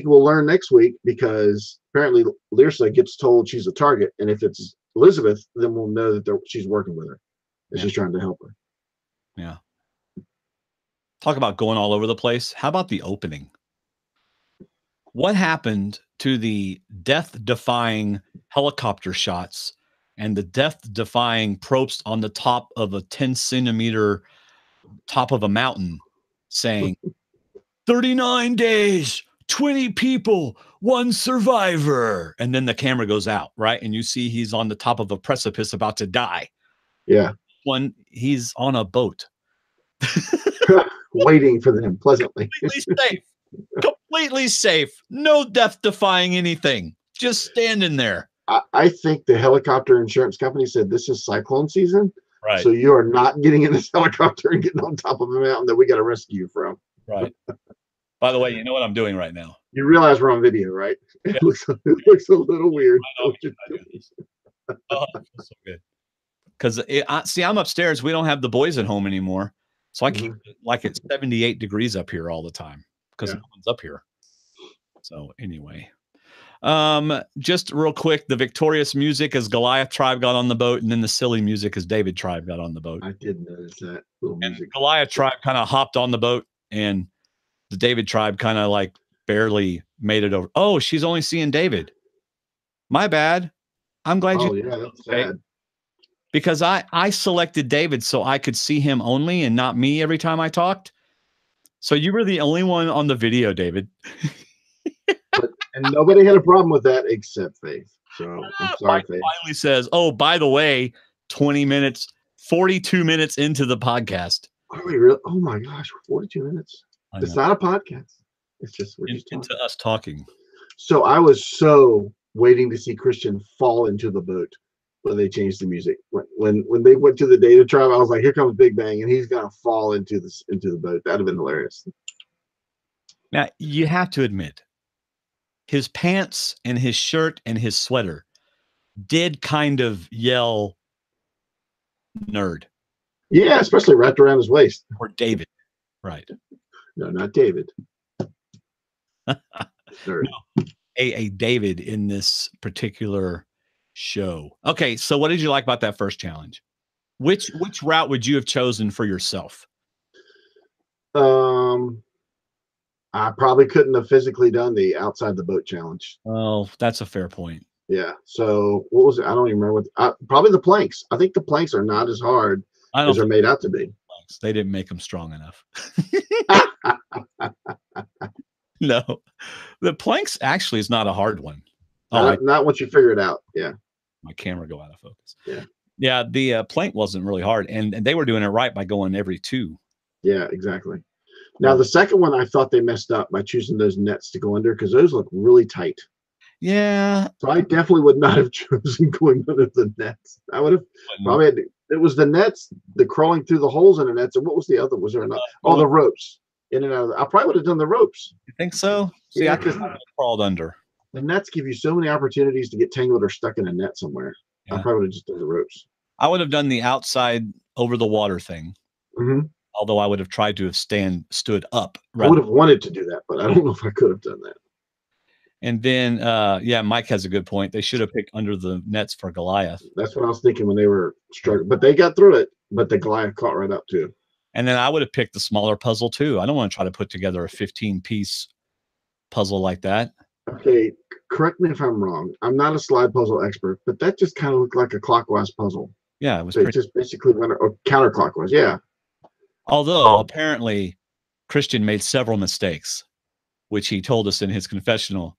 we'll learn next week, because apparently Lirsa gets told she's a target, and if it's Elizabeth, then we'll know that she's working with her and she's trying to help her. Yeah. Talk about going all over the place. How about the opening? What happened to the death-defying helicopter shots and the death-defying Probst on the top of a 10-centimeter top of a mountain saying, 39 days, 20 people, 1 survivor. And then the camera goes out, right? And you see he's on the top of a precipice about to die. Yeah. He's on a boat. Waiting for them pleasantly. Completely safe. No death-defying anything. Just standing there. I think the helicopter insurance company said this is cyclone season. Right. So you are not getting in this helicopter and getting on top of a mountain that we got to rescue you from. Right. By the way, you know what I'm doing right now. You realize we're on video, right? Yeah. It looks a little weird. Oh, so good. Because see, I'm upstairs. We don't have the boys at home anymore. So I keep it like it's 78 degrees up here all the time because no one's up here. So anyway, just real quick, the victorious music as Goliath tribe got on the boat, and then the silly music as David tribe got on the boat. I did notice that little music. And Goliath tribe kind of hopped on the boat, and the David tribe kind of like barely made it over. Oh, she's only seeing David. My bad. I'm glad you. Yeah, that's sad. Because I selected David so I could see him only and not me every time I talked. So you were the only one on the video, David. And nobody had a problem with that except Faith. So I'm sorry, Mike Faith. finally says, "Oh, by the way, 20 minutes, 42 minutes into the podcast." Are we real? Oh my gosh, 42 minutes. It's not a podcast. It's just we're just into us talking. So I was so waiting to see Christian fall into the boat when they changed the music. When they went to the data tribe, I was like, "Here comes Big Bang, and he's gonna fall into the boat." That'd have been hilarious. Now you have to admit, his pants and his shirt and his sweater did kind of yell nerd. Yeah, especially wrapped around his waist. Or David, right? No, not David. No, a David in this particular show. Okay, so what did you like about that first challenge? Which route would you have chosen for yourself? I probably couldn't have physically done the outside the boat challenge. Oh, that's a fair point. Yeah. So what was it? I don't even remember probably the planks. I think the planks are not as hard as they're made out to be. They didn't make them strong enough. No, the planks actually is not a hard one. Not once you figure it out. Yeah. My camera go out of focus. Yeah. Yeah. The plank wasn't really hard, and they were doing it right by going every 2. Yeah, exactly. Now the second one, I thought they messed up by choosing those nets to go under because those look really tight. Yeah. So I definitely would not have chosen going under the nets. I would have probably had it was the nets, the crawling through the holes in the nets, and what was the other? Was there another? The ropes in and out of I probably would have done the ropes. You think so? See, yeah, I could have crawled under. The nets give you so many opportunities to get tangled or stuck in a net somewhere. Yeah. I probably would have just done the ropes. I would have done the outside over the water thing. Mm-hmm. Although I would have tried to have stood up. I would have wanted to do that, but I don't know if I could have done that. And then, Mike has a good point. They should have picked under the nets for Goliath. That's what I was thinking when they were struggling. But they got through it. But the Goliath caught right up too. And then I would have picked the smaller puzzle too. I don't want to try to put together a 15-piece puzzle like that. Okay, correct me if I'm wrong. I'm not a slide puzzle expert, but that just kind of looked like a clockwise puzzle. Yeah, it was. They just basically went counterclockwise. Yeah. Although apparently Christian made several mistakes, which he told us in his confessional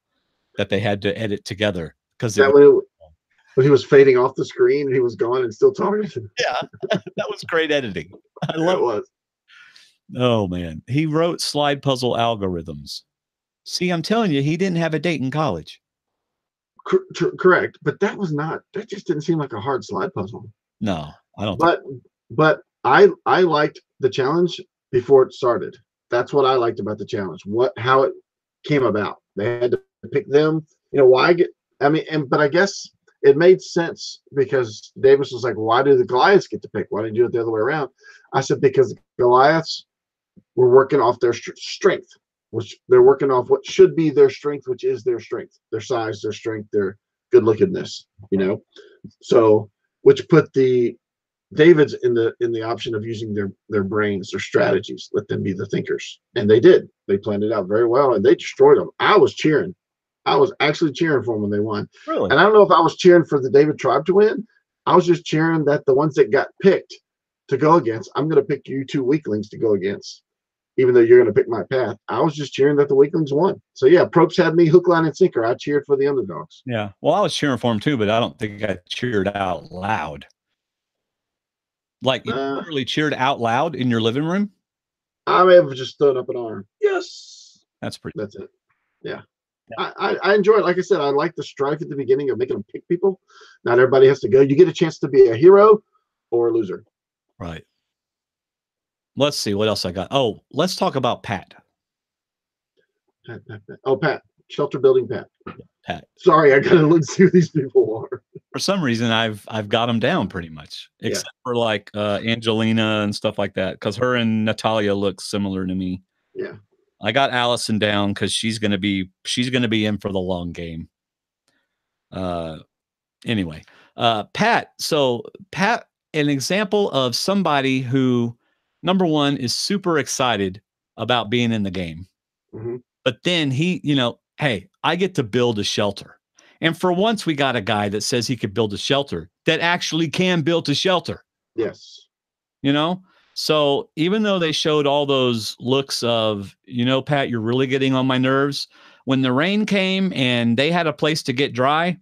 that they had to edit together because when he was fading off the screen and he was gone and still talking. Yeah, that was great editing. I love it. Was. Oh man, he wrote slide puzzle algorithms. See, I'm telling you, he didn't have a date in college. Correct, but that just didn't seem like a hard slide puzzle. No, I don't. But I liked the challenge before it started. That's what I liked about the challenge. How it came about. They had to pick them. But I guess it made sense because Davis was like, "Why do the Goliaths get to pick? Why didn't you do it the other way around?" I said, "Because Goliaths were working off their strength, which they're working off what should be their strength, which is their strength, their size, their strength, their good lookingness. So which put the Davids in the option of using their brains, their strategies, let them be the thinkers. And they did. They planned it out very well, and they destroyed them. I was cheering. I was actually cheering for them when they won. Really? And I don't know if I was cheering for the David tribe to win. I was just cheering that the ones that got picked to go against, I'm going to pick you 2 weaklings to go against, even though you're going to pick my path. I was just cheering that the weaklings won. So yeah, Probst had me hook, line, and sinker. I cheered for the underdogs. Yeah. Well, I was cheering for him too, but I don't think I cheered out loud. Like you literally cheered out loud in your living room? I may have just thrown up an arm. Yes. That's it. Yeah. I enjoy it. Like I said, I like the strife at the beginning of making them pick people. Not everybody has to go. You get a chance to be a hero or a loser. Right. Let's see what else I got. Oh, let's talk about Pat. Pat. Oh, Pat. Shelter building Pat. Pat. Sorry, I gotta look see who these people are. For some reason, I've got them down pretty much, except for like Angelina and stuff like that, because her and Natalia look similar to me. Yeah. I got Allison down because she's gonna be in for the long game. Anyway, Pat. So Pat, an example of somebody who, number one, is super excited about being in the game, but then he, hey, I get to build a shelter, and for once we got a guy that says he could build a shelter that actually can build a shelter. Yes. So even though they showed all those looks of, Pat, you're really getting on my nerves, when the rain came and they had a place to get dry,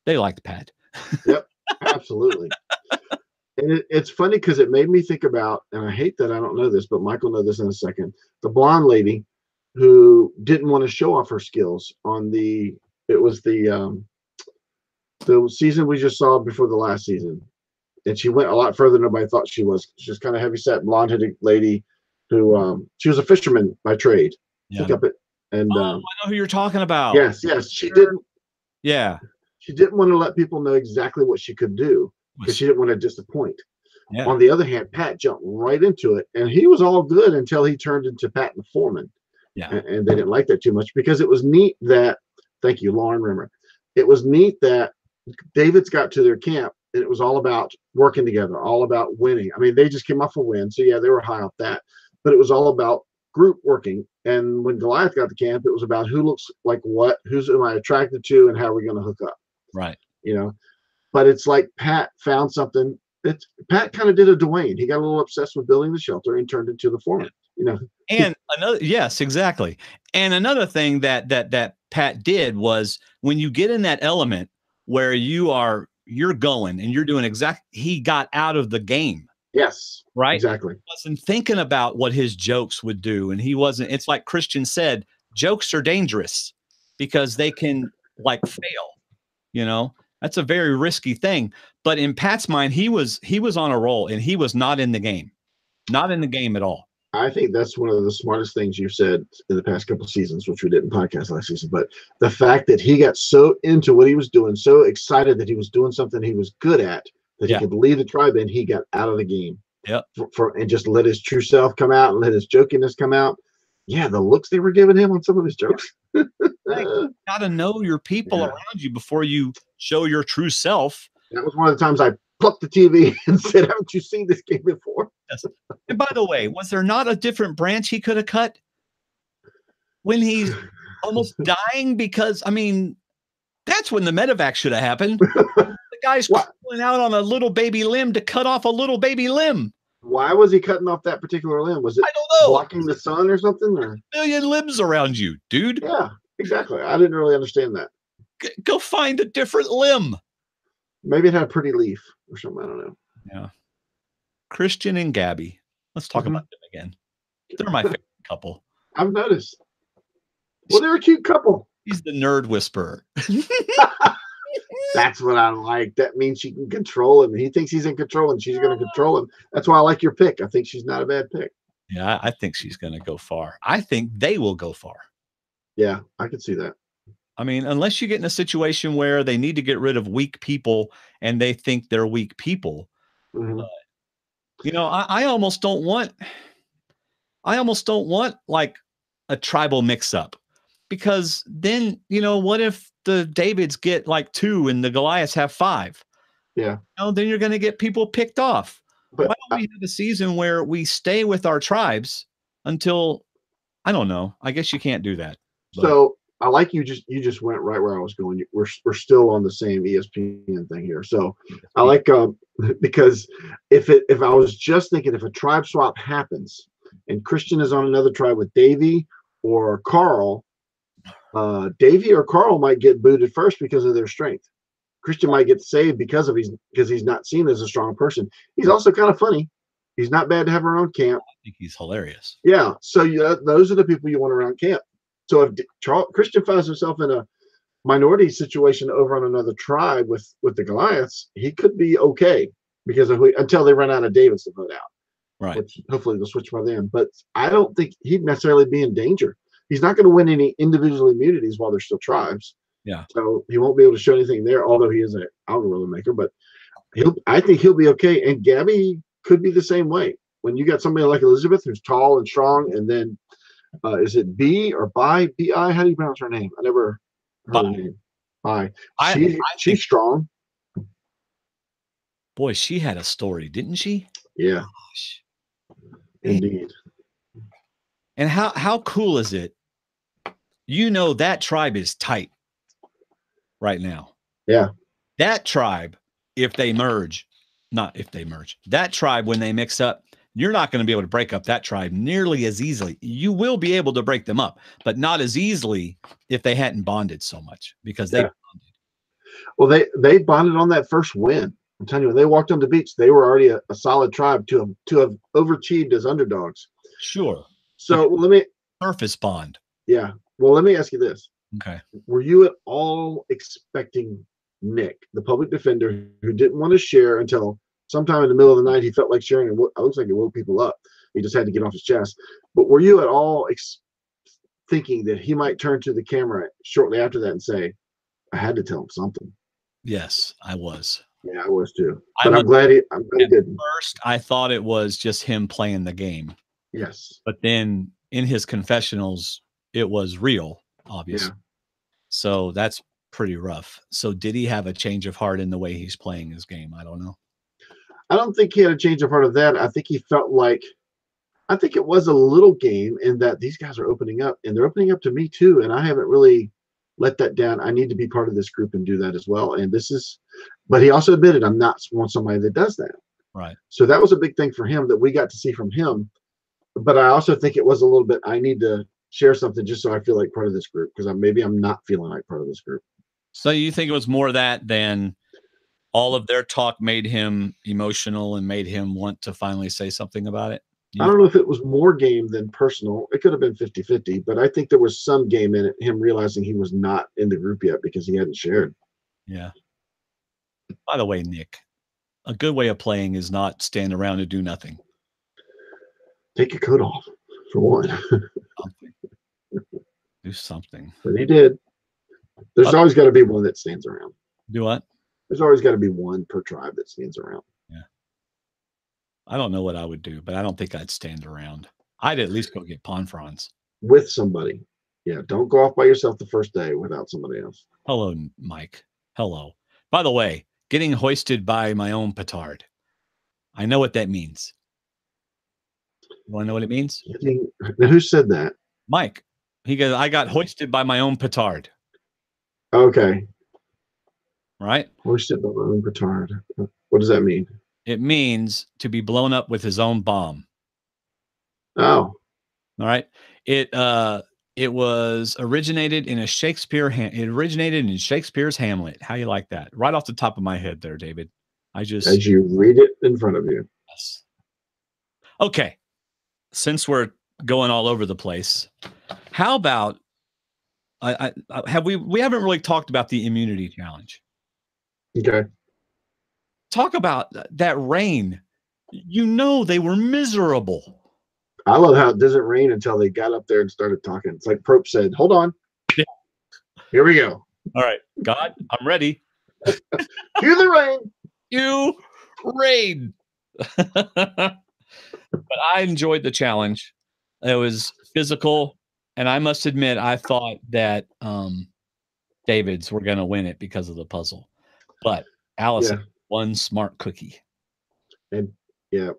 they liked Pat. Yep, absolutely. And it's funny because it made me think about, and I hate that I don't know this, but Michael know this in a second. The blonde lady who didn't want to show off her skills on it was the season we just saw before the last season, and she went a lot further than nobody thought she was. She's kind of heavy set, blonde headed lady who she was a fisherman by trade. Yeah. Look up it. And I know who you're talking about. Yes, she didn't. Yeah. She didn't want to let people know exactly what she could do because she didn't want to disappoint. Yeah. On the other hand, Pat jumped right into it, and he was all good until he turned into Pat the foreman. Yeah. And they didn't like that too much because it was neat that, thank you, Lauren Rimmer. It was neat that David's got to their camp, and it was all about working together, all about winning. I mean, they just came off a win, so yeah, they were high off that, but it was all about group working. And when Goliath got to camp, it was about who looks like what, who's am I attracted to, and how are we going to hook up. Right. But it's like Pat found something. Pat kind of did a Dwaine. He got a little obsessed with building the shelter and turned into the foreman. And yes, exactly. And another thing that Pat did was when you get in that element where you're going and you're doing he got out of the game. Yes. Right. Exactly. He wasn't thinking about what his jokes would do. And it's like Christian said, jokes are dangerous because they can fail, that's a very risky thing. But in Pat's mind, he was on a roll and he was not in the game at all. I think that's one of the smartest things you've said in the past couple of seasons, which we didn't podcast last season. But the fact that he got so into what he was doing, so excited that he was doing something he was good at, that he could lead the tribe, and he got out of the game. Yep. And just let his true self come out and let his jokiness come out. Yeah, the looks they were giving him on some of his jokes. You got to know your people around you before you show your true self. That was one of the times I plucked the TV and said, haven't you seen this game before? Yes. And by the way, was there not a different branch he could have cut when he's almost dying? Because, that's when the medevac should have happened. The guy's crawling out on a little baby limb to cut off a little baby limb. Why was he cutting off that particular limb? Was it I don't know. blocking the sun or something? Or? A million limbs around you, dude. Yeah, exactly. I didn't really understand that. Go find a different limb. Maybe it had a pretty leaf or something. I don't know. Yeah. Christian and Gabby. Let's talk about them again. They're my favorite couple. I've noticed. Well, they're a cute couple. He's the nerd whisperer. That's what I like. That means she can control him. He thinks he's in control and she's going to control him. That's why I like your pick. I think she's not a bad pick. Yeah, I think she's going to go far. I think they will go far. Yeah, I could see that. Unless you get in a situation where they need to get rid of weak people and they think they're weak people. Mm-hmm. I almost don't want like a tribal mix up, because then, what if the Davids get like 2 and the Goliaths have 5? Yeah. Then you're going to get people picked off. But why don't we have a season where we stay with our tribes until, I don't know. I guess you can't do that. But. So I like you just went right where I was going. We're still on the same ESPN thing here. So I like because if I was just thinking, if a tribe swap happens and Christian is on another tribe with Davey or Carl, Davey or Carl might get booted first because of their strength. Christian might get saved because he's not seen as a strong person. He's also kind of funny. He's not bad to have around camp. I think he's hilarious. Yeah. So those are the people you want around camp. So if Christian finds himself in a minority situation over on another tribe with the Goliaths, he could be okay because until they run out of Davids to vote out. Right. Which hopefully they'll switch by then. But I don't think he'd necessarily be in danger. He's not going to win any individual immunities while they're still tribes. Yeah. So he won't be able to show anything there, although he is an algorithm maker. But I think he'll be okay. And Gabby could be the same way. When you got somebody like Elizabeth who's tall and strong, and then is it B or B-I? How do you pronounce her name? I never heard her name. Bi. She's strong. Boy, she had a story, didn't she? Yeah. Gosh. Indeed. And how cool is it? That tribe is tight right now. Yeah. That tribe, that tribe, when they mix up, You're not going to be able to break up that tribe nearly as easily. You will be able to break them up, but not as easily if they hadn't bonded so much, because they bonded. Well, they bonded on that first win. I'm telling you, when they walked on the beach, they were already a solid tribe to have overachieved as underdogs. Sure. So let me surface bond. Yeah. Well, let me ask you this. Okay. Were you at all expecting Nick, the public defender, who didn't want to share until sometime in the middle of the night? He felt like sharing, and it looks like it woke people up. He just had to get off his chest. But were you at all thinking that he might turn to the camera shortly after that and say, "I had to tell him something"? Yes, I was. Yeah, I was too. But I'm glad he didn't. First, I thought it was just him playing the game. Yes. But then in his confessionals, it was real, obviously. Yeah. So that's pretty rough. So did he have a change of heart in the way he's playing his game? I don't know. I don't think he had a change of heart of that. I think he felt like, I think it was a little game in that these guys are opening up, and they're opening up to me too. And I haven't really let that down. I need to be part of this group and do that as well. And but he also admitted, I'm not want somebody that does that. Right. So that was a big thing for him that we got to see from him. But I also think it was a little bit, I need to share something just so I feel like part of this group, because maybe I'm not feeling like part of this group. So you think it was more that than all of their talk made him emotional and made him want to finally say something about it? I don't know if it was more game than personal. It could have been 50-50, but I think there was some game in it, him realizing he was not in the group yet because he hadn't shared. Yeah. By the way, Nick, a good way of playing is not stand around and do nothing. Take your coat off, for one. Do something. But he did. There's always got to be one that stands around. Do what? There's always got to be one per tribe that stands around. Yeah. I don't know what I would do, but I don't think I'd stand around. I'd at least go get pond fronds. With somebody. Yeah, don't go off by yourself the first day without somebody else. Hello, Mike. Hello. By the way, getting hoisted by my own petard. I know what that means. You want to know what it means? Now, who said that? Mike. He goes, I got hoisted by my own petard. Okay. Right? Hoisted by my own petard. What does that mean? It means to be blown up with his own bomb. Oh. All right. It was originated in it originated in Shakespeare's Hamlet. How you like that? Right off the top of my head there, David. As you read it in front of you. Yes. Okay. Since we're going all over the place, how about we haven't really talked about the immunity challenge. Okay. Talk about that rain. You know, they were miserable. I love how it doesn't rain until they got up there and started talking. It's like Prope said, hold on. Yeah. Here we go. All right. God, I'm ready. Cue the rain. You rain. But I enjoyed the challenge. It was physical. And I must admit, I thought that Davids were going to win it because of the puzzle. But Allison, one smart cookie. And yeah,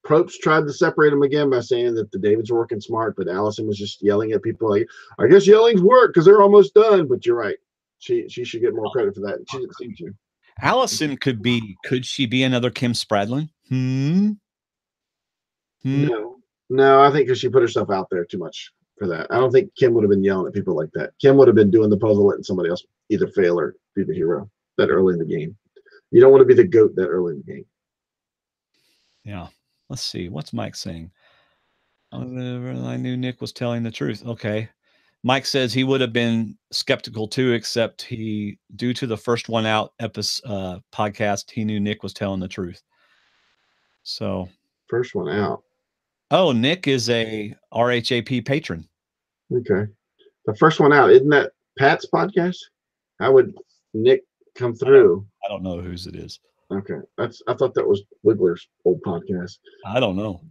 Probst tried to separate them again by saying that the Davids were working smart, but Allison was just yelling at people like, I guess yelling's work because they're almost done. But you're right. She should get more credit for that. She didn't seem to. Allison could she be another Kim Spradlin? No, I think because she put herself out there too much for that. I don't think Kim would have been yelling at people like that. Kim would have been doing the puzzle, letting somebody else either fail or be the hero that early in the game. You don't want to be the GOAT that early in the game. Yeah. Let's see. What's Mike saying? I knew Nick was telling the truth. Okay. Mike says he would have been skeptical too, except due to the first one out podcast, he knew Nick was telling the truth. So first one out. Oh, Nick is a RHAP patron. Okay. The first one out. Isn't that Pat's podcast? How would Nick come through? I don't know whose it is. Okay. I thought that was Wiggler's old podcast. I don't know.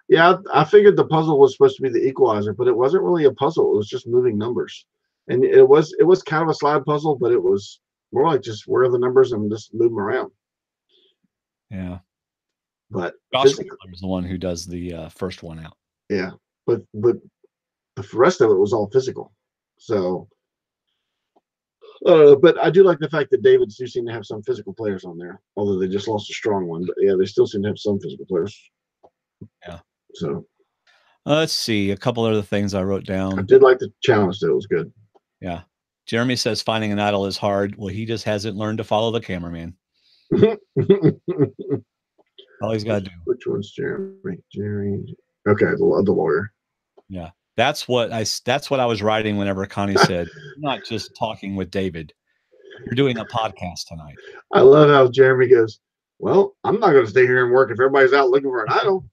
Yeah, I figured the puzzle was supposed to be the equalizer, but it wasn't really a puzzle. It was just moving numbers. And it was kind of a slide puzzle, but it was more like just where are the numbers and just move them around. Yeah. But Josh is the one who does the first one out. Yeah. But the rest of it was all physical. So But I do like the fact that Davids do seem to have some physical players on there, although they just lost a strong one. But yeah, they still seem to have some physical players. Yeah. So let's see a couple other things I wrote I down. did like the challenge, though. It was good. Yeah. Jeremy says finding an idol is hard. Well, he just hasn't learned to follow the cameraman. All he's got to do. Which one's Jeremy? Jerry. Okay, the lawyer. Yeah. That's what I was writing whenever Connie said, "You're not just talking with David. You're doing a podcast tonight." I love how Jeremy goes, well, I'm not going to stay here and work if everybody's out looking for an idol.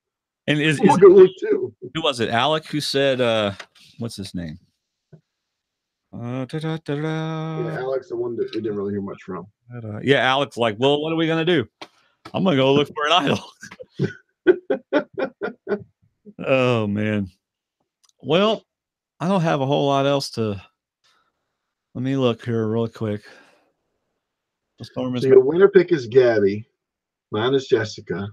And I'm going to look too. Who was it? Alec who said, what's his name? Yeah, Alex, the one that we didn't really hear much from. Yeah, Alec's like, well, what are we going to do? I'm going to go look for an idol. Oh, man. Well, I don't have a whole lot else to. Let me look here real quick. So your winner pick is Gabby. Mine is Jessica.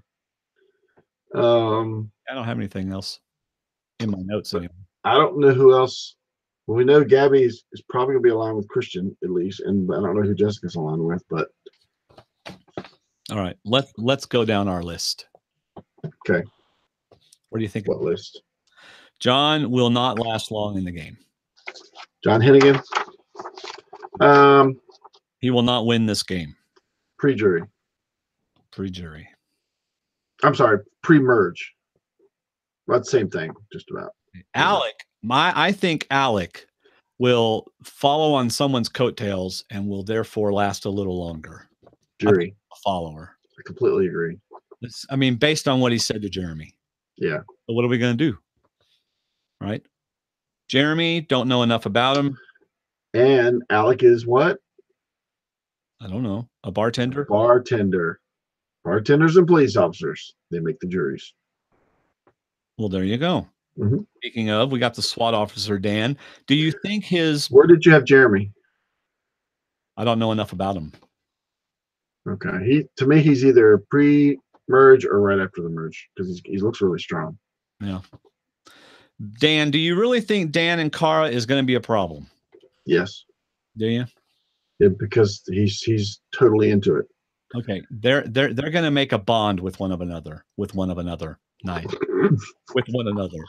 I don't have anything else in my notes anymore. I don't know who else. Well, we know Gabby is probably going to be aligned with Christian, at least. And I don't know who Jessica's aligned with, but. All right. Let's go down our list. Okay. What do you think? What list? John will not last long in the game. John Hennigan. He will not win this game. Pre-jury. Pre-jury. I'm sorry, pre-merge. About the same thing, just about. Alec, I think Alec will follow on someone's coattails and will therefore last a little longer. Jury. A follower. I completely agree. I mean, based on what he said to Jeremy. Yeah. But what are we going to do? Right? Jeremy, don't know enough about him. And Alec is what? I don't know. A bartender? Bartender. Bartenders and police officers. They make the juries. Well, there you go. Mm-hmm. Speaking of, we got the SWAT officer, Dan. Do you think his... Where did you have Jeremy? I don't know enough about him. Okay. To me, he's either pre-merge or right after the merge because he looks really strong. Yeah. Dan, do you really think Dan and Kara is going to be a problem? Yes. Do you? Yeah, because he's totally into it. Okay. They're going to make a bond with one another. Nice. With one another.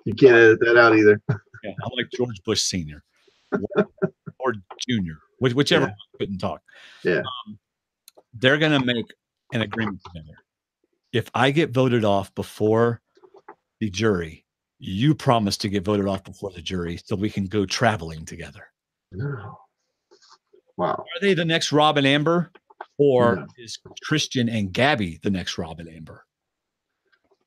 You can't edit that out either. Yeah, I'm like George Bush Sr. or Jr., whichever one couldn't talk. Yeah. They're going to make an agreement together. If I get voted off before the jury, you promise to get voted off before the jury so we can go traveling together. No. Wow. Are they the next Rob and Amber? Or is Christian and Gabby the next Rob and Amber?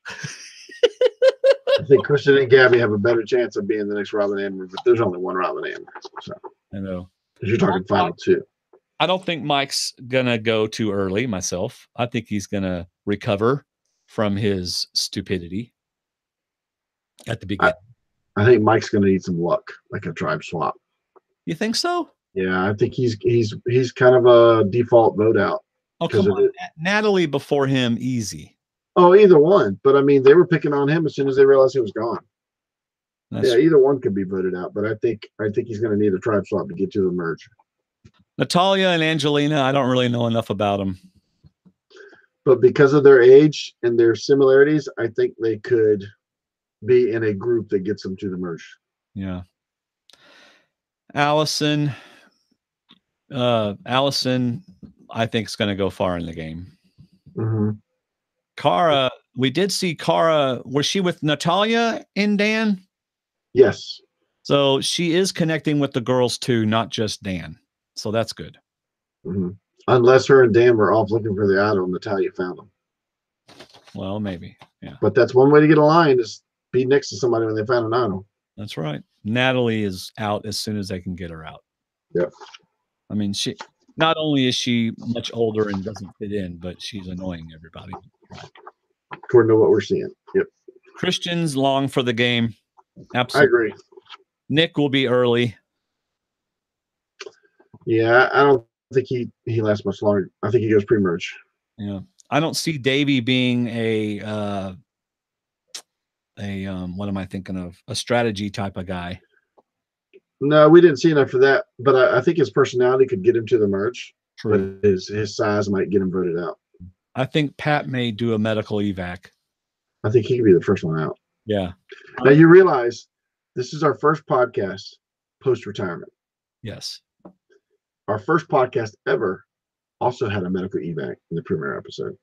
I think Christian and Gabby have a better chance of being the next Rob and Amber, but there's only one Rob and Amber. So. I know. Because you're talking final two. I don't think Mike's going to go too early myself. I think he's going to recover from his stupidity at the beginning. I think Mike's going to need some luck, like a tribe swap. You think so? Yeah, I think he's kind of a default vote out. Oh, come on. Natalie before him, easy. Oh, either one. But I mean, they were picking on him as soon as they realized he was gone. Either one could be voted out. But I think he's going to need a tribe swap to get to the merge. Natalia and Angelina, I don't really know enough about them. But because of their age and their similarities, I think they could be in a group that gets them to the merge. Yeah. Allison, I think is going to go far in the game. Mm-hmm. Kara, we did see Kara. Was she with Natalia and Dan? Yes. So she is connecting with the girls too, not just Dan. So that's good. Mm-hmm. Unless her and Dan were off looking for the idol, Natalia found them. Well, maybe. Yeah. But that's one way to get aligned is be next to somebody when they found an idol. That's right. Natalie is out as soon as they can get her out. Yep. I mean, she not only is she much older and doesn't fit in, but she's annoying everybody. According to what we're seeing. Yep. Christian's long for the game. Absolutely. I agree. Nick will be early. Yeah, I don't think he lasts much longer. I think he goes pre-merge. Yeah. I don't see Davey being a what am I thinking of? A strategy type of guy. No, we didn't see enough for that. But I think his personality could get him to the merge. True. But his size might get him voted out. I think Pat may do a medical evac. I think he could be the first one out. Yeah. Now you realize this is our first podcast post-retirement. Yes. Our first podcast ever also had a medical evac in the premiere episode.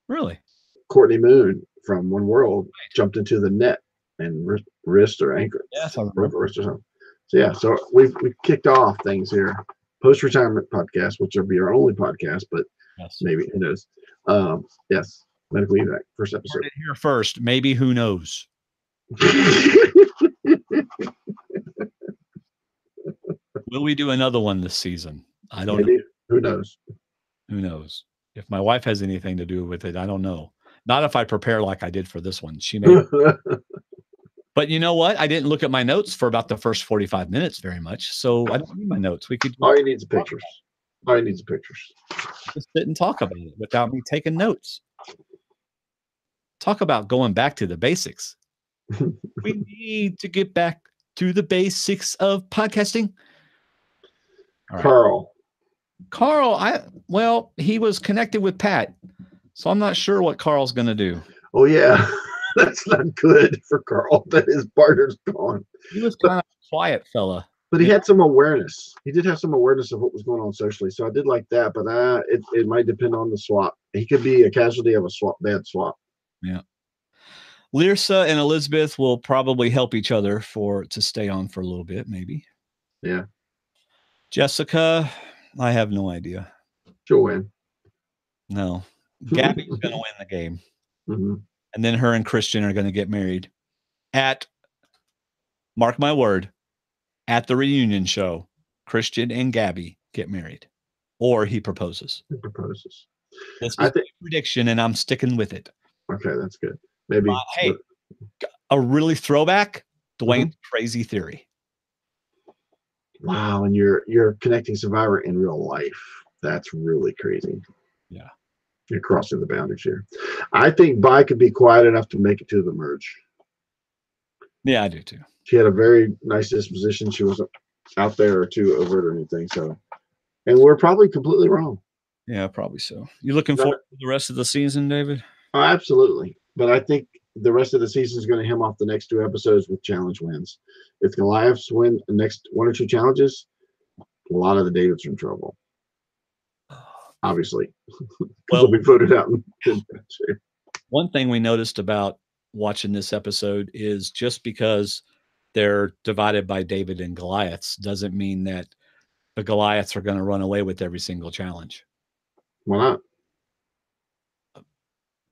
Really? Courtney Moon from One World jumped into the net and wrist or ankle. Yes, I broke remember. a wrist or something. So yeah, so we kicked off things here. Post-retirement podcast, which will be our only podcast, but Yes. maybe who knows? Yes, medical evac, first episode. Heard it here first. Maybe, who knows? Will we do another one this season? I don't know. Who knows? Who knows? If my wife has anything to do with it, I don't know. Not if I prepare like I did for this one. She may. But you know what? I didn't look at my notes for about the first 45 minutes very much. So I don't need my notes. We could all you need is pictures. All you need is pictures. Just sit and talk about it without me taking notes. Talk about going back to the basics. We need to get back to the basics of podcasting. All right. Carl, he was connected with Pat, so I'm not sure what Carl's going to do. Oh yeah, that's not good for Carl that his partner's gone. He was kind of a quiet fella. But he had some awareness. He did have some awareness of what was going on socially. So I did like that, but it might depend on the swap. He could be a casualty of a bad swap. Yeah. Lyrsa and Elizabeth will probably help each other to stay on for a little bit, maybe. Yeah. Jessica, I have no idea. She'll win. No. Gabby's going to win the game. Mm-hmm. And then her and Christian are going to get married mark my word, at the reunion show, Christian and Gabby get married, or he proposes. He proposes. This is my prediction, and I'm sticking with it. Okay, that's good. Maybe. Hey, a really throwback, Dwayne's crazy theory. Wow, and you're connecting Survivor in real life. That's really crazy. Yeah. You're crossing the boundaries here. I think Bai could be quiet enough to make it to the merge. Yeah, I do too. She had a very nice disposition. She wasn't out there or too overt or anything. So, and we're probably completely wrong. Yeah, probably so. You looking forward to the rest of the season, David? Oh, absolutely. But I think the rest of the season is going to hem off the next 2 episodes with challenge wins. If Goliaths win the next 1 or 2 challenges, a lot of the Davids are in trouble. Obviously, because they'll be voted out. One thing we noticed about watching this episode is just because they're divided by David and Goliaths doesn't mean that the Goliaths are going to run away with every single challenge. Why not?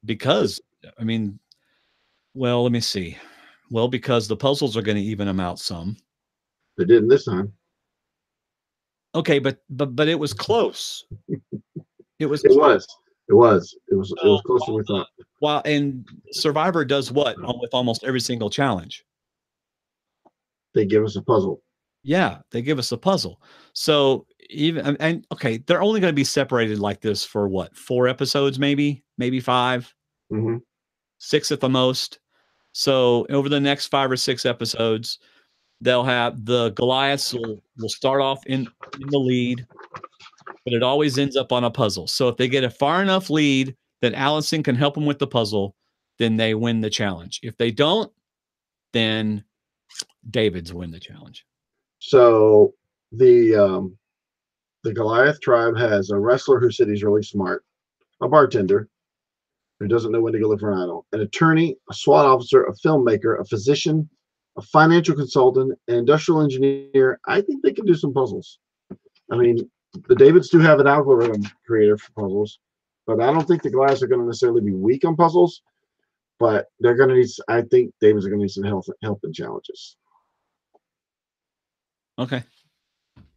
Because, I mean, well, let me see. Well, because the puzzles are going to even them out some. They didn't this time. Okay, but it was close. It was close closer than we thought. Well, and Survivor does what with almost every single challenge? They give us a puzzle. Yeah, they give us a puzzle. So okay, they're only going to be separated like this for what, 4 episodes, maybe 5, 6 at the most. So over the next 5 or 6 episodes, they'll have the Goliaths will start off in the lead, but it always ends up on a puzzle. So if they get a far enough lead that Allison can help them with the puzzle, then they win the challenge. If they don't, then David's win the challenge. So the Goliath tribe has a wrestler who said he's really smart, a bartender who doesn't know when to go look for an idol, an attorney, a SWAT officer, a filmmaker, a physician, a financial consultant, an industrial engineer. I think they can do some puzzles. I mean, the Davids do have an algorithm creator for puzzles, but I don't think the Goliaths are going to necessarily be weak on puzzles, but they're going to need, I think Davids are going to need some help and challenges. Okay.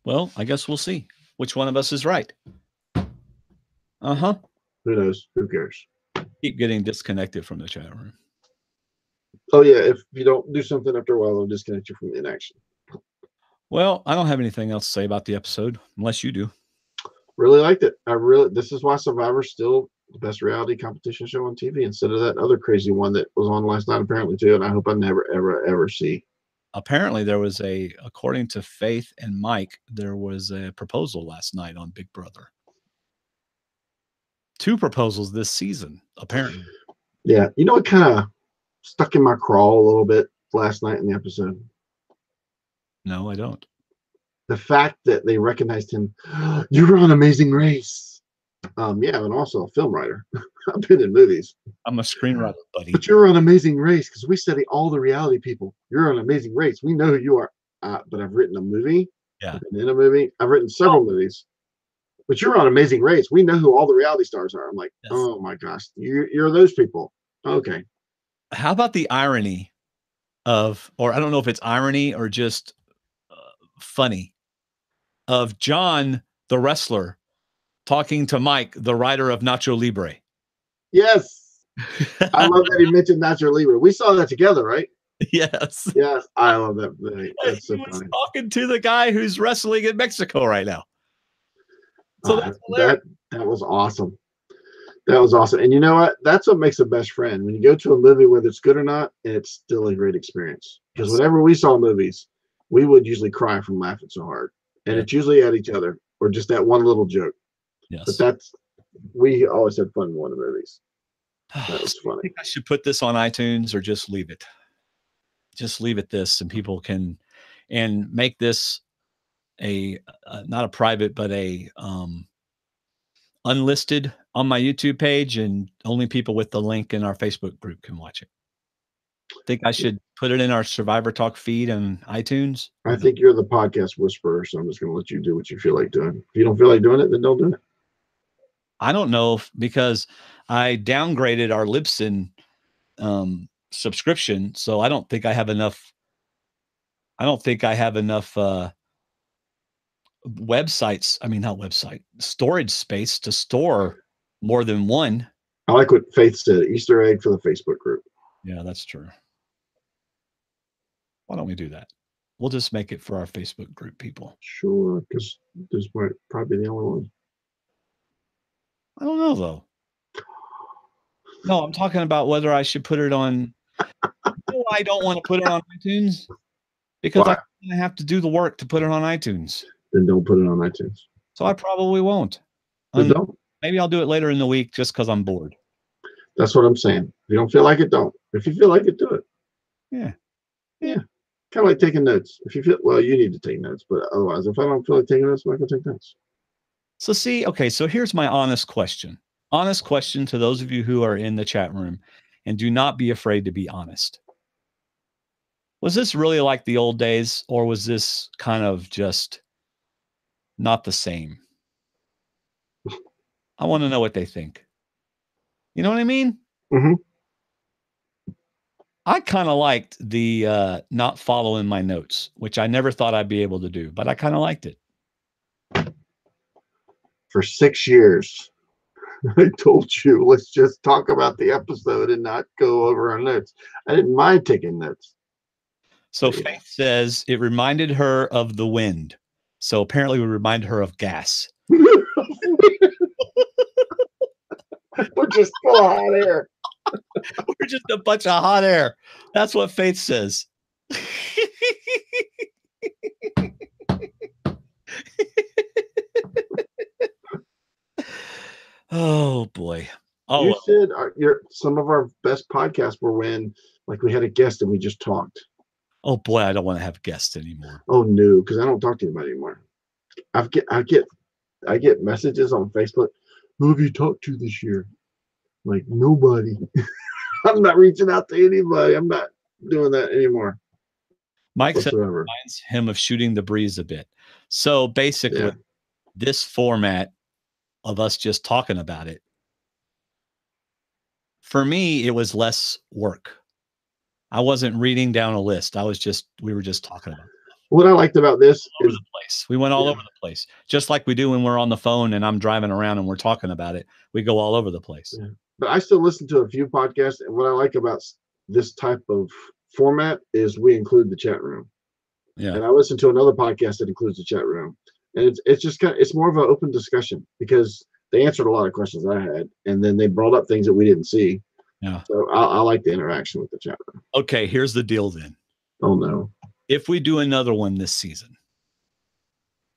Well, I guess we'll see which one of us is right. Uh-huh. Who knows? Who cares? Keep getting disconnected from the chat room. Oh, yeah. If you don't do something after a while, they'll disconnect you from the inaction. Well, I don't have anything else to say about the episode, unless you do. Really liked it. This is why Survivor's still the best reality competition show on TV instead of that other crazy one that was on last night, apparently, too. And I hope I never, ever, ever see. apparently there was according to Faith and Mike, there was a proposal last night on Big Brother. 2 proposals this season, apparently. Yeah. You know what kind of stuck in my craw a little bit last night in the episode? No, I don't. The fact that they recognized him. You were on Amazing Race. Yeah, and also a film writer. I've been in movies. I'm a screenwriter, buddy. But you're on Amazing Race because we study all the reality people. You're on Amazing Race. We know who you are. But I've written a movie. Yeah. I've been in a movie. I've written several movies. But you're on Amazing Race. We know who all the reality stars are. I'm like, yes. Oh my gosh, you're those people. Okay. How about the irony of, or I don't know if it's irony or just funny, of John, the wrestler, talking to Mike, the writer of Nacho Libre. Yes. I love that he mentioned Nacho Libre. We saw that together, right? Yes. Yes. I love that. That's so funny. Talking to the guy who's wrestling in Mexico right now. So that was awesome. That was awesome. And you know what? That's what makes a best friend. When you go to a movie, whether it's good or not, it's still a great experience. Because whenever we saw movies, we would usually cry from laughing so hard. And it's usually at each other or just that one little joke. Yes. But we always had fun in one of the movies. That was funny. I think I should put this on iTunes or just leave it. Just leave it this, and people can, and make this not a private, but a unlisted on my YouTube page, and only people with the link in our Facebook group can watch it. I think I should put it in our Survivor Talk feed on iTunes. I think you're the podcast whisperer, so I'm just going to let you do what you feel like doing. If you don't feel like doing it, then don't do it. I don't know because I downgraded our Libsyn subscription, so I don't think I have enough. I don't think I have enough websites. I mean, not website, storage space to store more than one. I like what Faith said. Easter egg for the Facebook group. Yeah, that's true. Why don't we do that? We'll just make it for our Facebook group people. Sure, because this might probably be the only one. I don't know though. No, I'm talking about whether I should put it on. No, I don't want to put it on iTunes because I'm going to have to do the work to put it on iTunes. Then don't put it on iTunes. So I probably won't. Don't. Maybe I'll do it later in the week just because I'm bored. That's what I'm saying. If you don't feel like it, don't. If you feel like it, do it. Yeah. Yeah. Kind of like taking notes. If you feel, well, you need to take notes, but otherwise, if I don't feel like taking notes, I'm not going to take notes. So see, okay, so here's my honest question. Honest question to those of you who are in the chat room, and do not be afraid to be honest. Was this really like the old days, or was this kind of just not the same? I want to know what they think. You know what I mean? Mm-hmm. I kind of liked the not following my notes, which I never thought I'd be able to do, but I kind of liked it. For 6 years, I told you, let's just talk about the episode and not go over our notes. I didn't mind taking notes. So Faith says it reminded her of the wind. So apparently we reminded her of gas. We're just full of hot air. We're just a bunch of hot air. That's what Faith says. Oh boy. Oh, you said some of our best podcasts were when like we had a guest and we just talked. Oh boy, I don't want to have guests anymore. Oh no, because I don't talk to anybody anymore. I get messages on Facebook. Who have you talked to this year? Like nobody. I'm not reaching out to anybody. I'm not doing that anymore. Mike said it reminds him of Shooting the Breeze a bit. So basically, this format of us just talking about it, for me, it was less work. I wasn't reading down a list. We were just talking about it. What I liked about this all over the place. We went all over the place, just like we do when we're on the phone and I'm driving around and we're talking about it. We go all over the place. Yeah. But I still listen to a few podcasts, and what I like about this type of format is we include the chat room. Yeah. And I listen to another podcast that includes the chat room, and it's just it's more of an open discussion because they answered a lot of questions I had, and then they brought up things that we didn't see. Yeah. So I like the interaction with the chat room. Okay, here's the deal then. Oh no. if we do another one this season,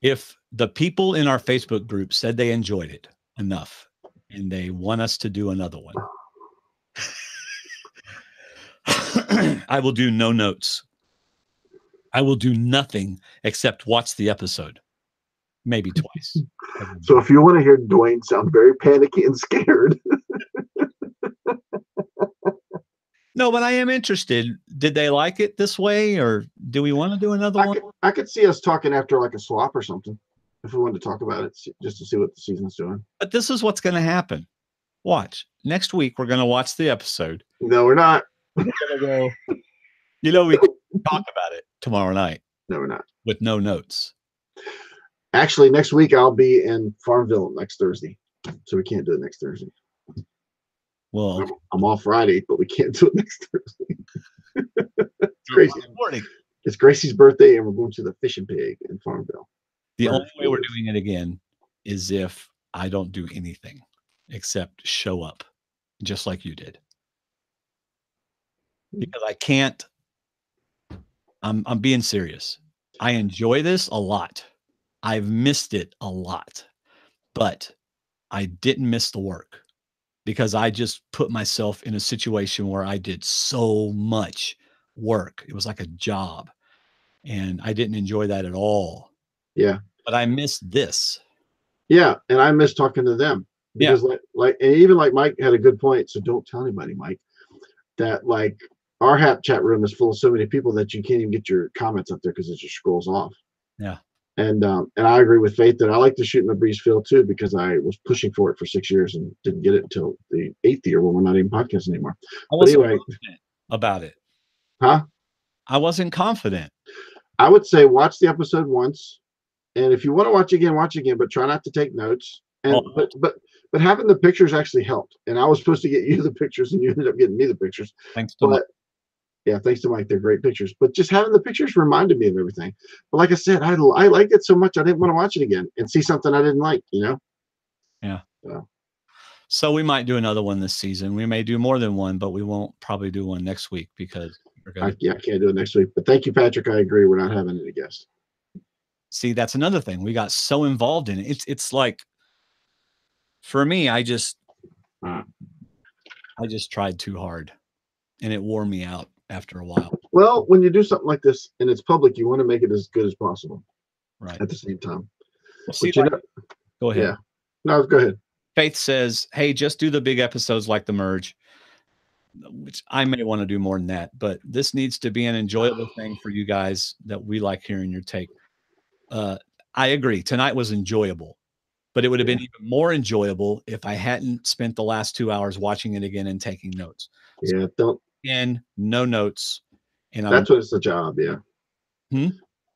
if the people in our Facebook group said they enjoyed it enough and they want us to do another one, I will do no notes. I will do nothing except watch the episode, maybe twice. So if you want to hear Dwaine sound very panicky and scared, no, but I am interested. Did they like it this way, or do we want to do another one? I could see us talking after like a swap or something if we wanted to talk about it, just to see what the season's doing. But this is what's going to happen. Watch. Next week, we're going to watch the episode. No, we're not. We're going to go, you know, we can talk about it tomorrow night. No, we're not. With no notes. Actually, next week I'll be in Farmville next Thursday. So we can't do it next Thursday. Well, I'm off Friday, but we can't do it next Thursday. It's Gracie's birthday, and we're going to the Fish and Pig in Farmville. The only way we're doing it again is if I don't do anything except show up, just like you did. Because I can't. I'm being serious. I enjoy this a lot. I've missed it a lot, but I didn't miss the work because I just put myself in a situation where I did so much work. It was like a job, and I didn't enjoy that at all. Yeah. But I missed this. Yeah. And I miss talking to them because and even like Mike had a good point. So don't tell anybody, Mike, that like our chat room is full of so many people that you can't even get your comments up there because it just scrolls off. Yeah. And I agree with Faith that I like to shoot in the breeze field too, because I was pushing for it for 6 years and didn't get it until the 8th year when we're not even podcasting anymore. I wasn't confident about it. Huh? I wasn't confident. I would say watch the episode once, and if you want to watch again, but try not to take notes. And but having the pictures actually helped. And I was supposed to get you the pictures, and you ended up getting me the pictures. Thanks to Mike. Yeah, thanks to Mike. They're great pictures. But just having the pictures reminded me of everything. But like I said, I liked it so much I didn't want to watch it again and see something I didn't like, you know? Yeah. So we might do another one this season. We may do more than one, but we won't probably do one next week because I can't do it next week. But thank you, Patrick. I agree. We're not having any guests. See, that's another thing. We got so involved in it. It's like, for me, I just tried too hard and it wore me out after a while. Well, when you do something like this and it's public, you want to make it as good as possible. Right. At the same time. Well, see, go ahead. Yeah. No, go ahead. Faith says, hey, just do the big episodes like the merge, which I may want to do more than that, but this needs to be an enjoyable thing for you guys that we like hearing your take. I agree. Tonight was enjoyable, but it would have been even more enjoyable if I hadn't spent the last 2 hours watching it again and taking notes. Yeah. No notes. And that's when it's a job. Yeah.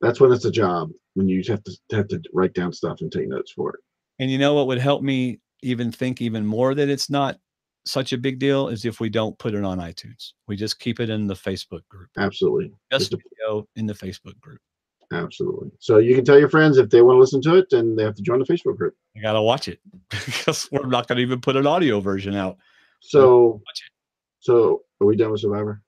That's when it's a job, when you have to write down stuff and take notes for it. And you know what would help me even think even more that it's not such a big deal is if we don't put it on iTunes. We just keep it in the Facebook group. Absolutely. Just video in the Facebook group. Absolutely. So you can tell your friends if they want to listen to it, then they have to join the Facebook group. You got to watch it because we're not going to even put an audio version out. So are we done with Survivor?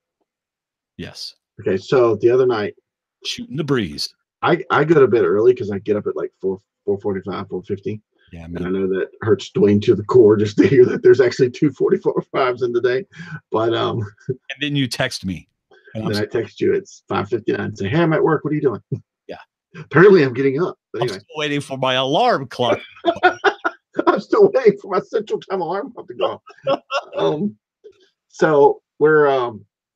Yes. Okay. So the other night, shooting the breeze. I go to bed early because I get up at like 4:45, 4:50. Yeah, and I know that hurts Dwaine to the core just to hear that there's actually 2 45s in the day. But and then you text me. And then I text you. It's 5:59 and say, hey, I'm at work. What are you doing? Yeah. Apparently I'm getting up. But anyway. I'm still waiting for my alarm clock. I'm still waiting for my Central Time alarm clock to go. So we're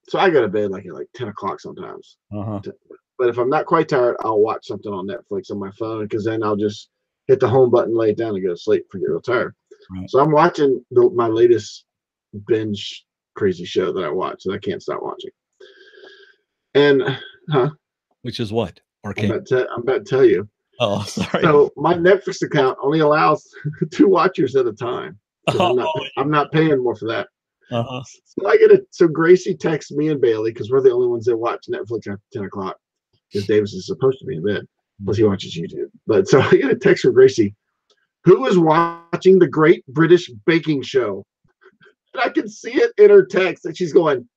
so I go to bed like at 10 o'clock sometimes. But if I'm not quite tired, I'll watch something on Netflix on my phone, because then I'll just hit the home button, lay it down, and go to sleep, forget real tired. Right. So I'm watching my latest binge crazy show that I watch that I can't stop watching. And which is what? I'm about to tell you. Oh, sorry. So my Netflix account only allows 2 watchers at a time. I'm not paying more for that. So Gracie texts me and Bailey, because we're the only ones that watch Netflix after 10 o'clock, because Davis is supposed to be in bed, plus he watches YouTube. But so I get a text from Gracie, who is watching the Great British Baking Show. And I can see it in her text that she's going,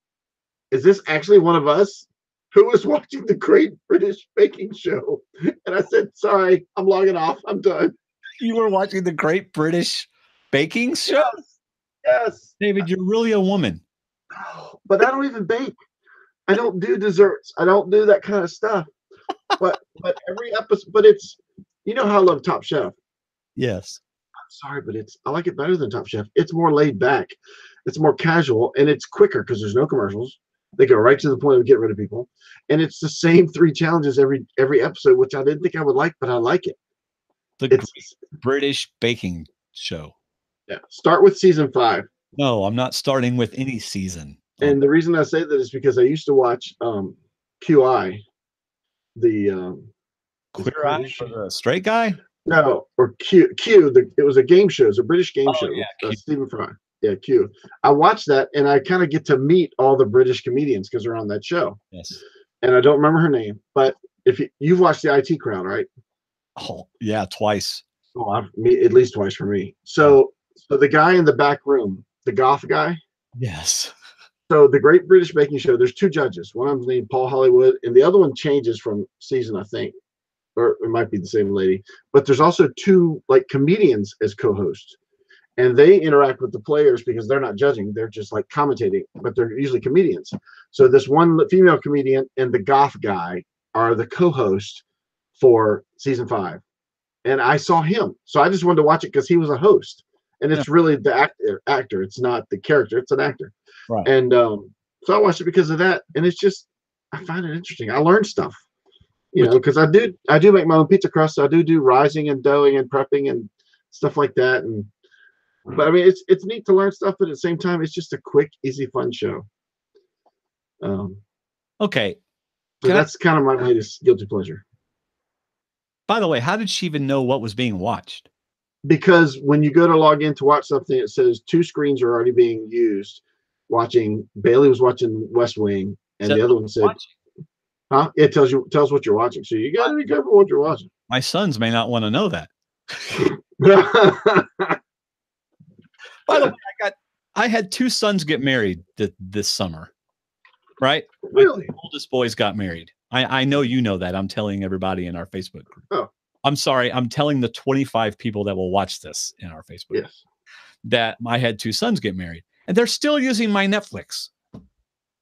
is this actually one of us? who was watching the Great British Baking Show. And I said, sorry, I'm logging off. I'm done. You were watching the Great British Baking Show? Yes. David, you're really a woman. But I don't even bake. I don't do desserts. I don't do that kind of stuff. But every episode, but it's, you know how I love Top Chef. Yes. I'm sorry, but I like it better than Top Chef. It's more laid back. It's more casual, and it's quicker because there's no commercials. They go right to the point of get rid of people. And it's the same 3 challenges every episode, which I didn't think I would like, but I like it. The Great British Baking Show. Yeah. Start with season 5. No, I'm not starting with any season. And the reason I say that is because I used to watch QI, the Queer Eye for the straight guy? No, or Q. It was a game show. It was a British game show. Yeah, Stephen Fry. Yeah, Q. I watched that, and I kind of get to meet all the British comedians because they're on that show. Yes. And I don't remember her name, but if you've watched the IT Crowd, right? Oh, yeah, twice. Oh, at least twice for me. So the guy in the back room, the goth guy. Yes. So the Great British Baking Show, there's 2 judges. One of them's named Paul Hollywood, and the other one changes from season, I think, or it might be the same lady. But there's also 2 like comedians as co-hosts, and they interact with the players because they're not judging; they're just like commentating. But they're usually comedians. So this one female comedian and the goth guy are the co-host for season 5, and I saw him, so I just wanted to watch it because he was a host, and it's really the actor. It's not the character; it's an actor. Right. And so I watched it because of that, and it's just I find it interesting. I learned stuff, you know, because I do make my own pizza crust. So I do rising and doughing and prepping and stuff like that. And but I mean, it's neat to learn stuff, but at the same time, it's just a quick, easy, fun show. Okay, so that's kind of my latest guilty pleasure. By the way, how did she even know what was being watched? Because when you go to log in to watch something, it says 2 screens are already being used. Bailey was watching West Wing, and the other one said, "Huh?" It tells what you're watching, so you got to be careful what you're watching. My sons may not want to know that. By the way, I had 2 sons get married this summer, right? Really? My oldest boys got married. I know you know that. I'm telling everybody in our Facebook group. Oh, I'm sorry. I'm telling the 25 people that will watch this in our Facebook group that I had 2 sons get married. And they're still using my Netflix.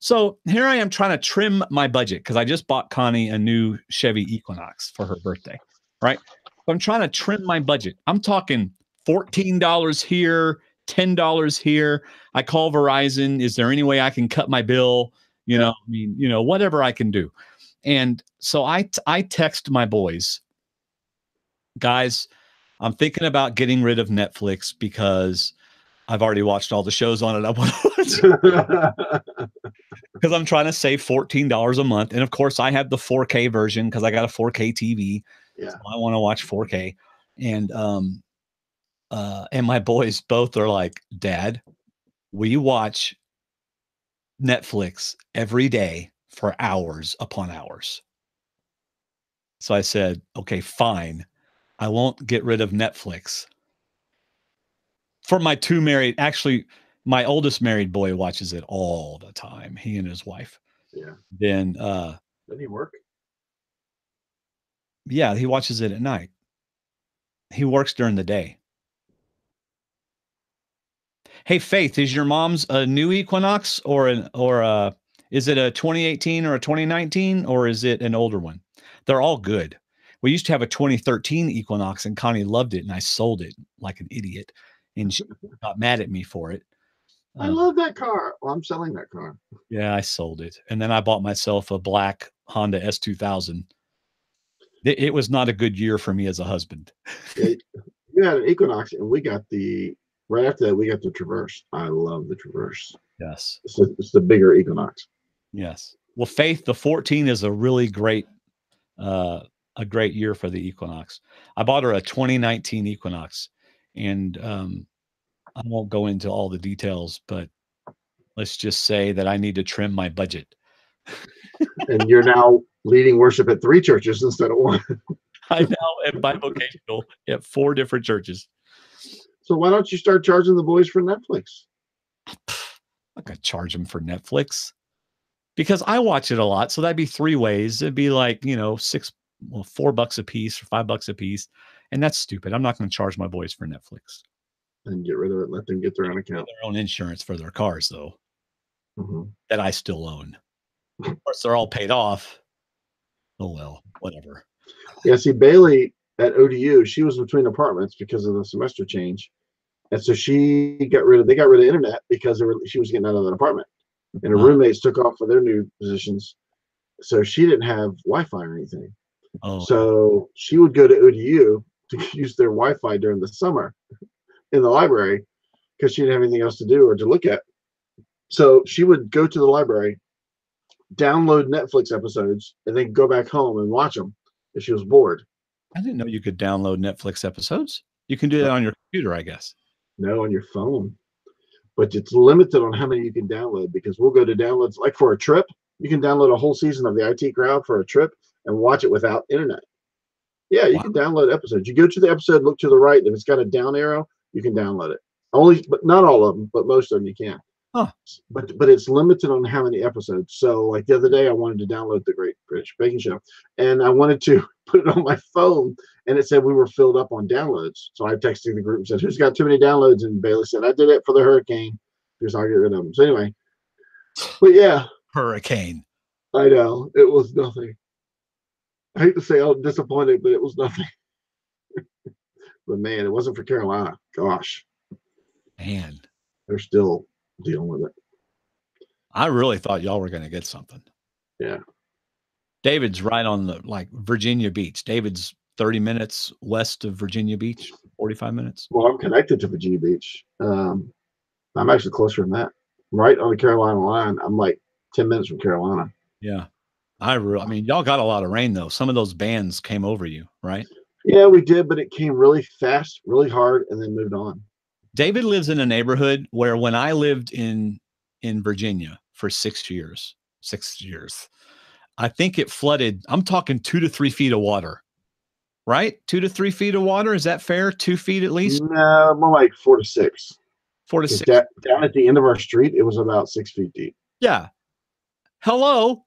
So here I am trying to trim my budget because I just bought Connie a new Chevy Equinox for her birthday, right? So I'm trying to trim my budget. I'm talking $14 here, $10 here. I call Verizon. Is there any way I can cut my bill? Whatever I can do. And so I text my boys, guys, I'm thinking about getting rid of Netflix because I've already watched all the shows on it I want to watch. Because I'm trying to save $14 a month. And of course, I have the 4K version because I got a 4K TV. Yeah. So I want to watch 4K. And my boys both are like, Dad, we watch Netflix every day for hours upon hours. So I said, okay, fine. I won't get rid of Netflix. For my 2 married, actually, my oldest married boy watches it all the time. He and his wife. Yeah. Then does he work? Yeah, he watches it at night. He works during the day. Hey, Faith, is your mom's a new Equinox or is it a 2018 or a 2019 or is it an older one? They're all good. We used to have a 2013 Equinox and Connie loved it and I sold it like an idiot and she got mad at me for it. I love that car. Well, I'm selling that car. Yeah, I sold it. And then I bought myself a black Honda S2000. It was not a good year for me as a husband. Yeah, you had an Equinox and we got right after that, we got the Traverse. I love the Traverse. Yes. It's the bigger Equinox. Yes. Well, Faith, the 14 is a really great year for the Equinox. I bought her a 2019 Equinox and I won't go into all the details, but let's just say that I need to trim my budget. And you're now leading worship at 3 churches instead of 1. I now am bivocational at 4 different churches. So why don't you start charging the boys for Netflix? I'm not going to charge them for Netflix. because I watch it a lot. So that'd be 3 ways. It'd be like, you know, $4 a piece or $5 a piece. And that's stupid. I'm not going to charge my boys for Netflix. And get rid of it. Let them get their own account. Their own insurance for their cars, though, Mm-hmm. that I still own. Of course, they're all paid off. Oh, well, whatever. Yeah, see, Bailey at ODU, she was between apartments because of the semester change. And so they got rid of internet because she was getting out of that apartment. And her roommates took off for their new positions. So she didn't have Wi-Fi or anything. Oh. So she would go to ODU to use their Wi-Fi during the summer in the library because she didn't have anything else to do or to look at. So she would go to the library, download Netflix episodes, and then go back home and watch them if she was bored. I didn't know you could download Netflix episodes. You can do that on your computer, I guess. No, on your phone. But it's limited on how many you can download because we'll go to downloads. Like for a trip, you can download a whole season of the IT Crowd for a trip and watch it without internet. Yeah, you can download episodes. You go to the episode, look to the right, and if it's got a down arrow, you can download it. But not all of them, but most of them you can. Huh. But it's limited on how many episodes. So like the other day, I wanted to download the Great British Baking Show, and I wanted to put it on my phone, and it said we were filled up on downloads. So I texted the group and said, "Who's got too many downloads?" And Bailey said, "I did it for the hurricane because I'll get rid of them." So anyway, but yeah, hurricane. I know it was nothing. I hate to say I'm disappointed, but it was nothing. But man, it wasn't for Carolina. Gosh, man, they're still dealing with it. I really thought y'all were going to get something. Yeah. David's right on the Virginia Beach. David's 30 minutes west of Virginia Beach, 45 minutes. Well, I'm connected to Virginia Beach. I'm actually closer than that. Right on the Carolina line. I'm like 10 minutes from Carolina. Yeah. I mean, y'all got a lot of rain though. Some of those bands came over you, right? Yeah, we did, but it came really fast, really hard, and then moved on. David lives in a neighborhood where when I lived in Virginia for 6 years, I think it flooded. I'm talking 2 to 3 feet of water, right? 2 to 3 feet of water. Is that fair? 2 feet at least? No, more like 4 to 6. 4 to 6. Down at the end of our street, it was about 6 feet deep. Yeah. Hello.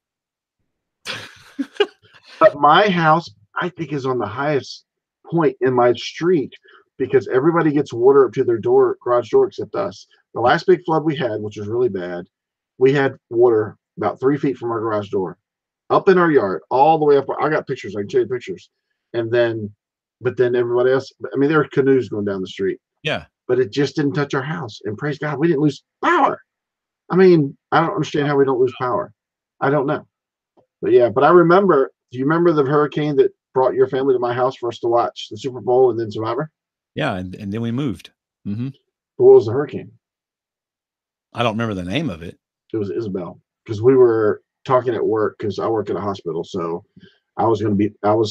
But my house, I think, is on the highest point in my street because everybody gets water up to their garage door, except us. The last big flood we had, which was really bad, we had water about 3 feet from our garage door, up in our yard, all the way up. I got pictures. I can show you pictures. But then everybody else, I mean, there were canoes going down the street. Yeah. But it just didn't touch our house. And praise God, we didn't lose power. I mean, I don't understand how we don't lose power. I don't know. But yeah, but I remember, do you remember the hurricane that brought your family to my house for us to watch the Super Bowl and then Survivor? Yeah, and then we moved. Mm-hmm. What was the hurricane? I don't remember the name of it. It was Isabel, because we were talking at work because I work at a hospital. So I was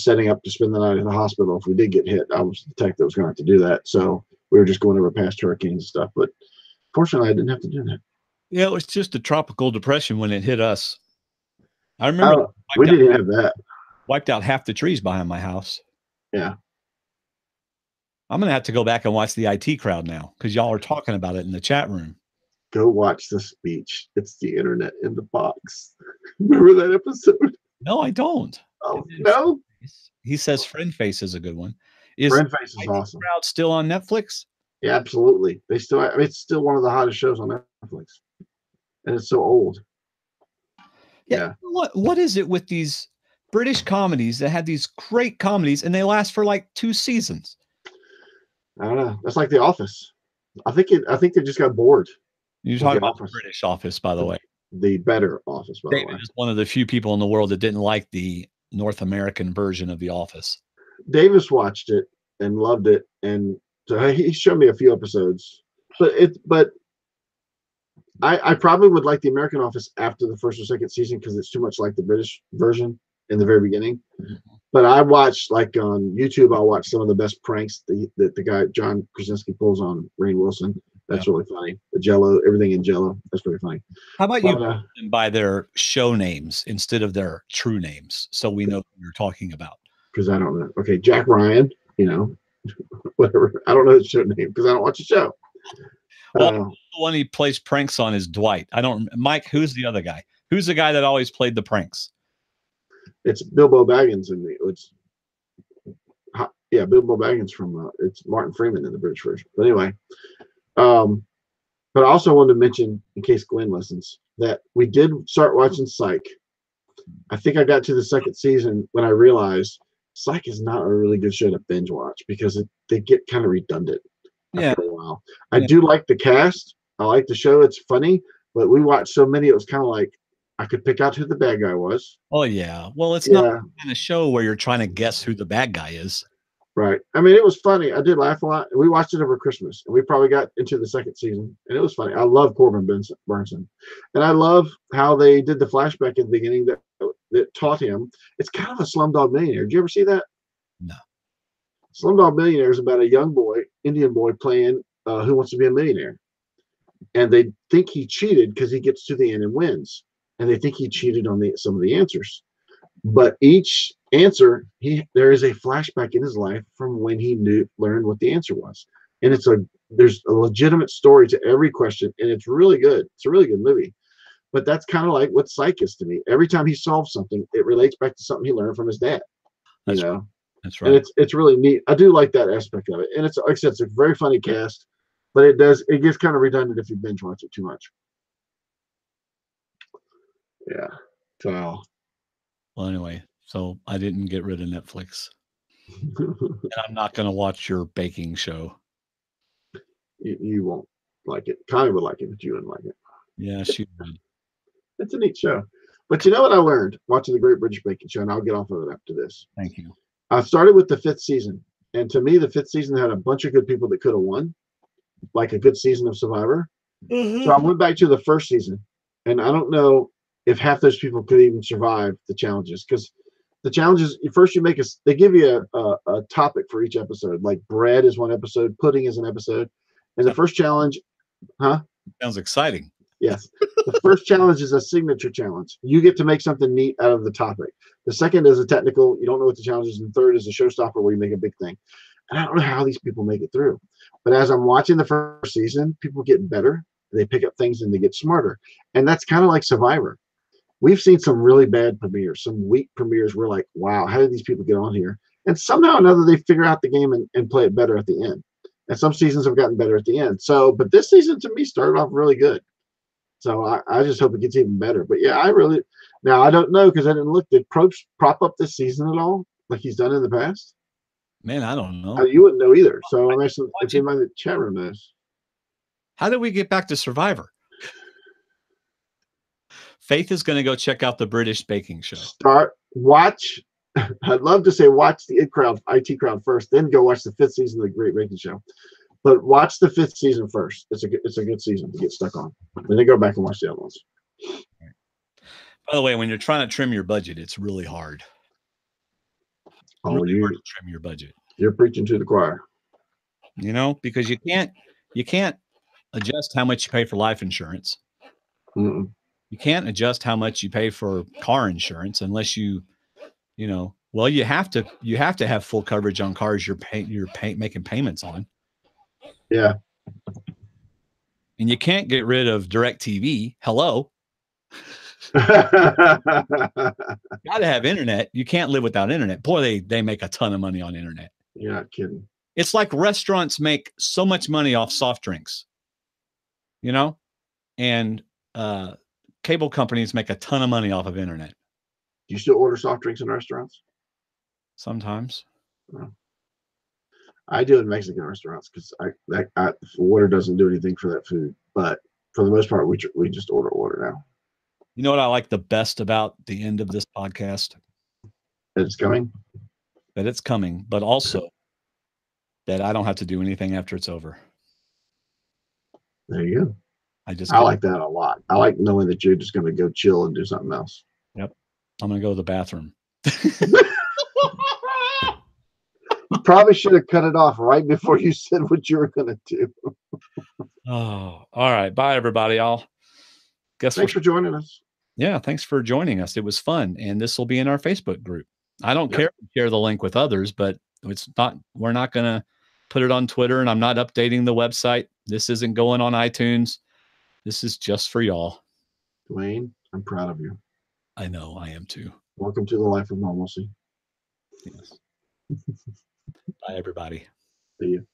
setting up to spend the night at the hospital. If we did get hit, I was the tech that was going to have to do that. So we were just going over past hurricanes and stuff. But fortunately, I didn't have to do that. Yeah, it was just a tropical depression when it hit us. I remember we didn't have that. Wiped out half the trees behind my house. Yeah. I'm going to have to go back and watch the IT Crowd now because y'all are talking about it in the chat room. Go watch the speech. It's the internet in the box. Remember that episode? No, I don't. Oh, no? He says Friend Face is a good one. Friend Face is awesome. Crowd still on Netflix? Yeah, absolutely. It's still one of the hottest shows on Netflix. And it's so old. Yeah. What is it with these British comedies that had these great comedies and they last for like 2 seasons? I don't know. That's like The Office. I think they just got bored. You're talking about the British Office, by the way. The better Office, by the way. David is one of the few people in the world that didn't like the North American version of The Office. Davis watched it and loved it, and so he showed me a few episodes. But I probably would like the American Office after the first or second season because it's too much like the British version in the very beginning. Mm-hmm. But I watched, like on YouTube, I'll watch some of the best pranks that the guy John Krasinski pulls on Rainn Wilson. That's really funny. The Jello, everything in Jello. That's pretty funny. How about you call them by their show names instead of their true names, so we know who you're talking about? Because I don't know. Okay, Jack Ryan. Whatever. I don't know his show name because I don't watch the show. Well, the one he plays pranks on is Dwight. Mike, who's the other guy? Who's the guy that always played the pranks? It's Bilbo Baggins in the. Yeah, Bilbo Baggins from. It's Martin Freeman in the British version. But anyway, but I also wanted to mention, in case Glenn listens, that we did start watching Psych. I think I got to the second season when I realized Psych is not a really good show to binge watch because they get kind of redundant after a while. I do like the cast. I like the show. It's funny, but we watched so many, it was kind of like I could pick out who the bad guy was. Oh, yeah. Well, it's not in a show where you're trying to guess who the bad guy is. Right. I mean, it was funny. I did laugh a lot. We watched it over Christmas, and we probably got into the second season, and it was funny. I love Corbin Burnson, and I love how they did the flashback at the beginning that taught him. It's kind of a Slumdog Millionaire. Did you ever see that? No. Slumdog Millionaire is about a young boy, Indian boy, playing Who Wants to Be a Millionaire, and they think he cheated because he gets to the end and wins, and they think he cheated on some of the answers. But each answer, there is a flashback in his life from when he learned what the answer was, and there's a legitimate story to every question, and it's really good. It's a really good movie. But that's kind of like what Psych is to me. Every time he solves something, it relates back to something he learned from his dad. That's right. That's right. And it's really neat. I do like that aspect of it, and it's like I said, it's a very funny cast, but it gets kind of redundant if you binge watch it too much. Yeah. So. Well, anyway, so I didn't get rid of Netflix. And I'm not going to watch your baking show. You won't like it. Connie would like it, but you wouldn't like it. Yeah, she would. It's a neat show. But you know what I learned watching the Great British Baking Show, and I'll get off of it after this. Thank you. I started with the 5th season, and to me, the 5th season had a bunch of good people that could have won, like a good season of Survivor. Mm-hmm. So I went back to the 1st season, and I don't know if half those people could even survive the challenges, because the challenges, first they give you a topic for each episode. Like bread is one episode, pudding is an episode, and the first challenge, sounds exciting. Yes, the first challenge is a signature challenge. You get to make something neat out of the topic. The second is a technical. You don't know what the challenge is, and the third is a showstopper where you make a big thing. And I don't know how these people make it through, but as I'm watching the 1st season, people get better. They pick up things and they get smarter, and that's kind of like Survivor. We've seen some really bad premieres, some weak premieres. We're like, wow, how did these people get on here? And somehow or another, they figure out the game and play it better at the end. And some seasons have gotten better at the end. So, but this season to me started off really good. So I just hope it gets even better. But yeah, now I don't know because I didn't look. Did Probst prop up this season at all like he's done in the past? Man, I don't know. You wouldn't know either. So I'm asking if anybody in the chat room knows. How did we get back to Survivor? Faith is going to go check out the British Baking Show. Watch. I'd love to say watch the IT crowd first, then go watch the 5th season of the Great Baking Show. But watch the 5th season first. It's a good season to get stuck on. And then go back and watch the other ones. By the way, when you're trying to trim your budget, it's really hard. Hard to trim your budget. You're preaching to the choir. You know, because you can't adjust how much you pay for life insurance. Mm-mm. You can't adjust how much you pay for car insurance unless you have to have full coverage on cars you're making payments on. Yeah. And you can't get rid of DirecTV. Hello. Got to have internet. You can't live without internet. Boy, they make a ton of money on internet. You're not kidding. It's like restaurants make so much money off soft drinks, and cable companies make a ton of money off of internet. Do you still order soft drinks in restaurants? Sometimes. I do in Mexican restaurants because water doesn't do anything for that food. But for the most part, we just order water now. You know what I like the best about the end of this podcast? That it's coming. That it's coming, but also that I don't have to do anything after it's over. There you go. I like that a lot. I like knowing that you're just going to go chill and do something else. Yep. I'm going to go to the bathroom. You probably should have cut it off right before you said what you were going to do. Oh, all right. Bye, everybody. Thanks for joining us. Yeah, thanks for joining us. It was fun, and this will be in our Facebook group. I don't care to share the link with others, but we're not going to put it on Twitter, and I'm not updating the website. This isn't going on iTunes. This is just for y'all. Dwaine, I'm proud of you. I know I am too. Welcome to the life of normalcy. Yes. Bye, everybody. See you.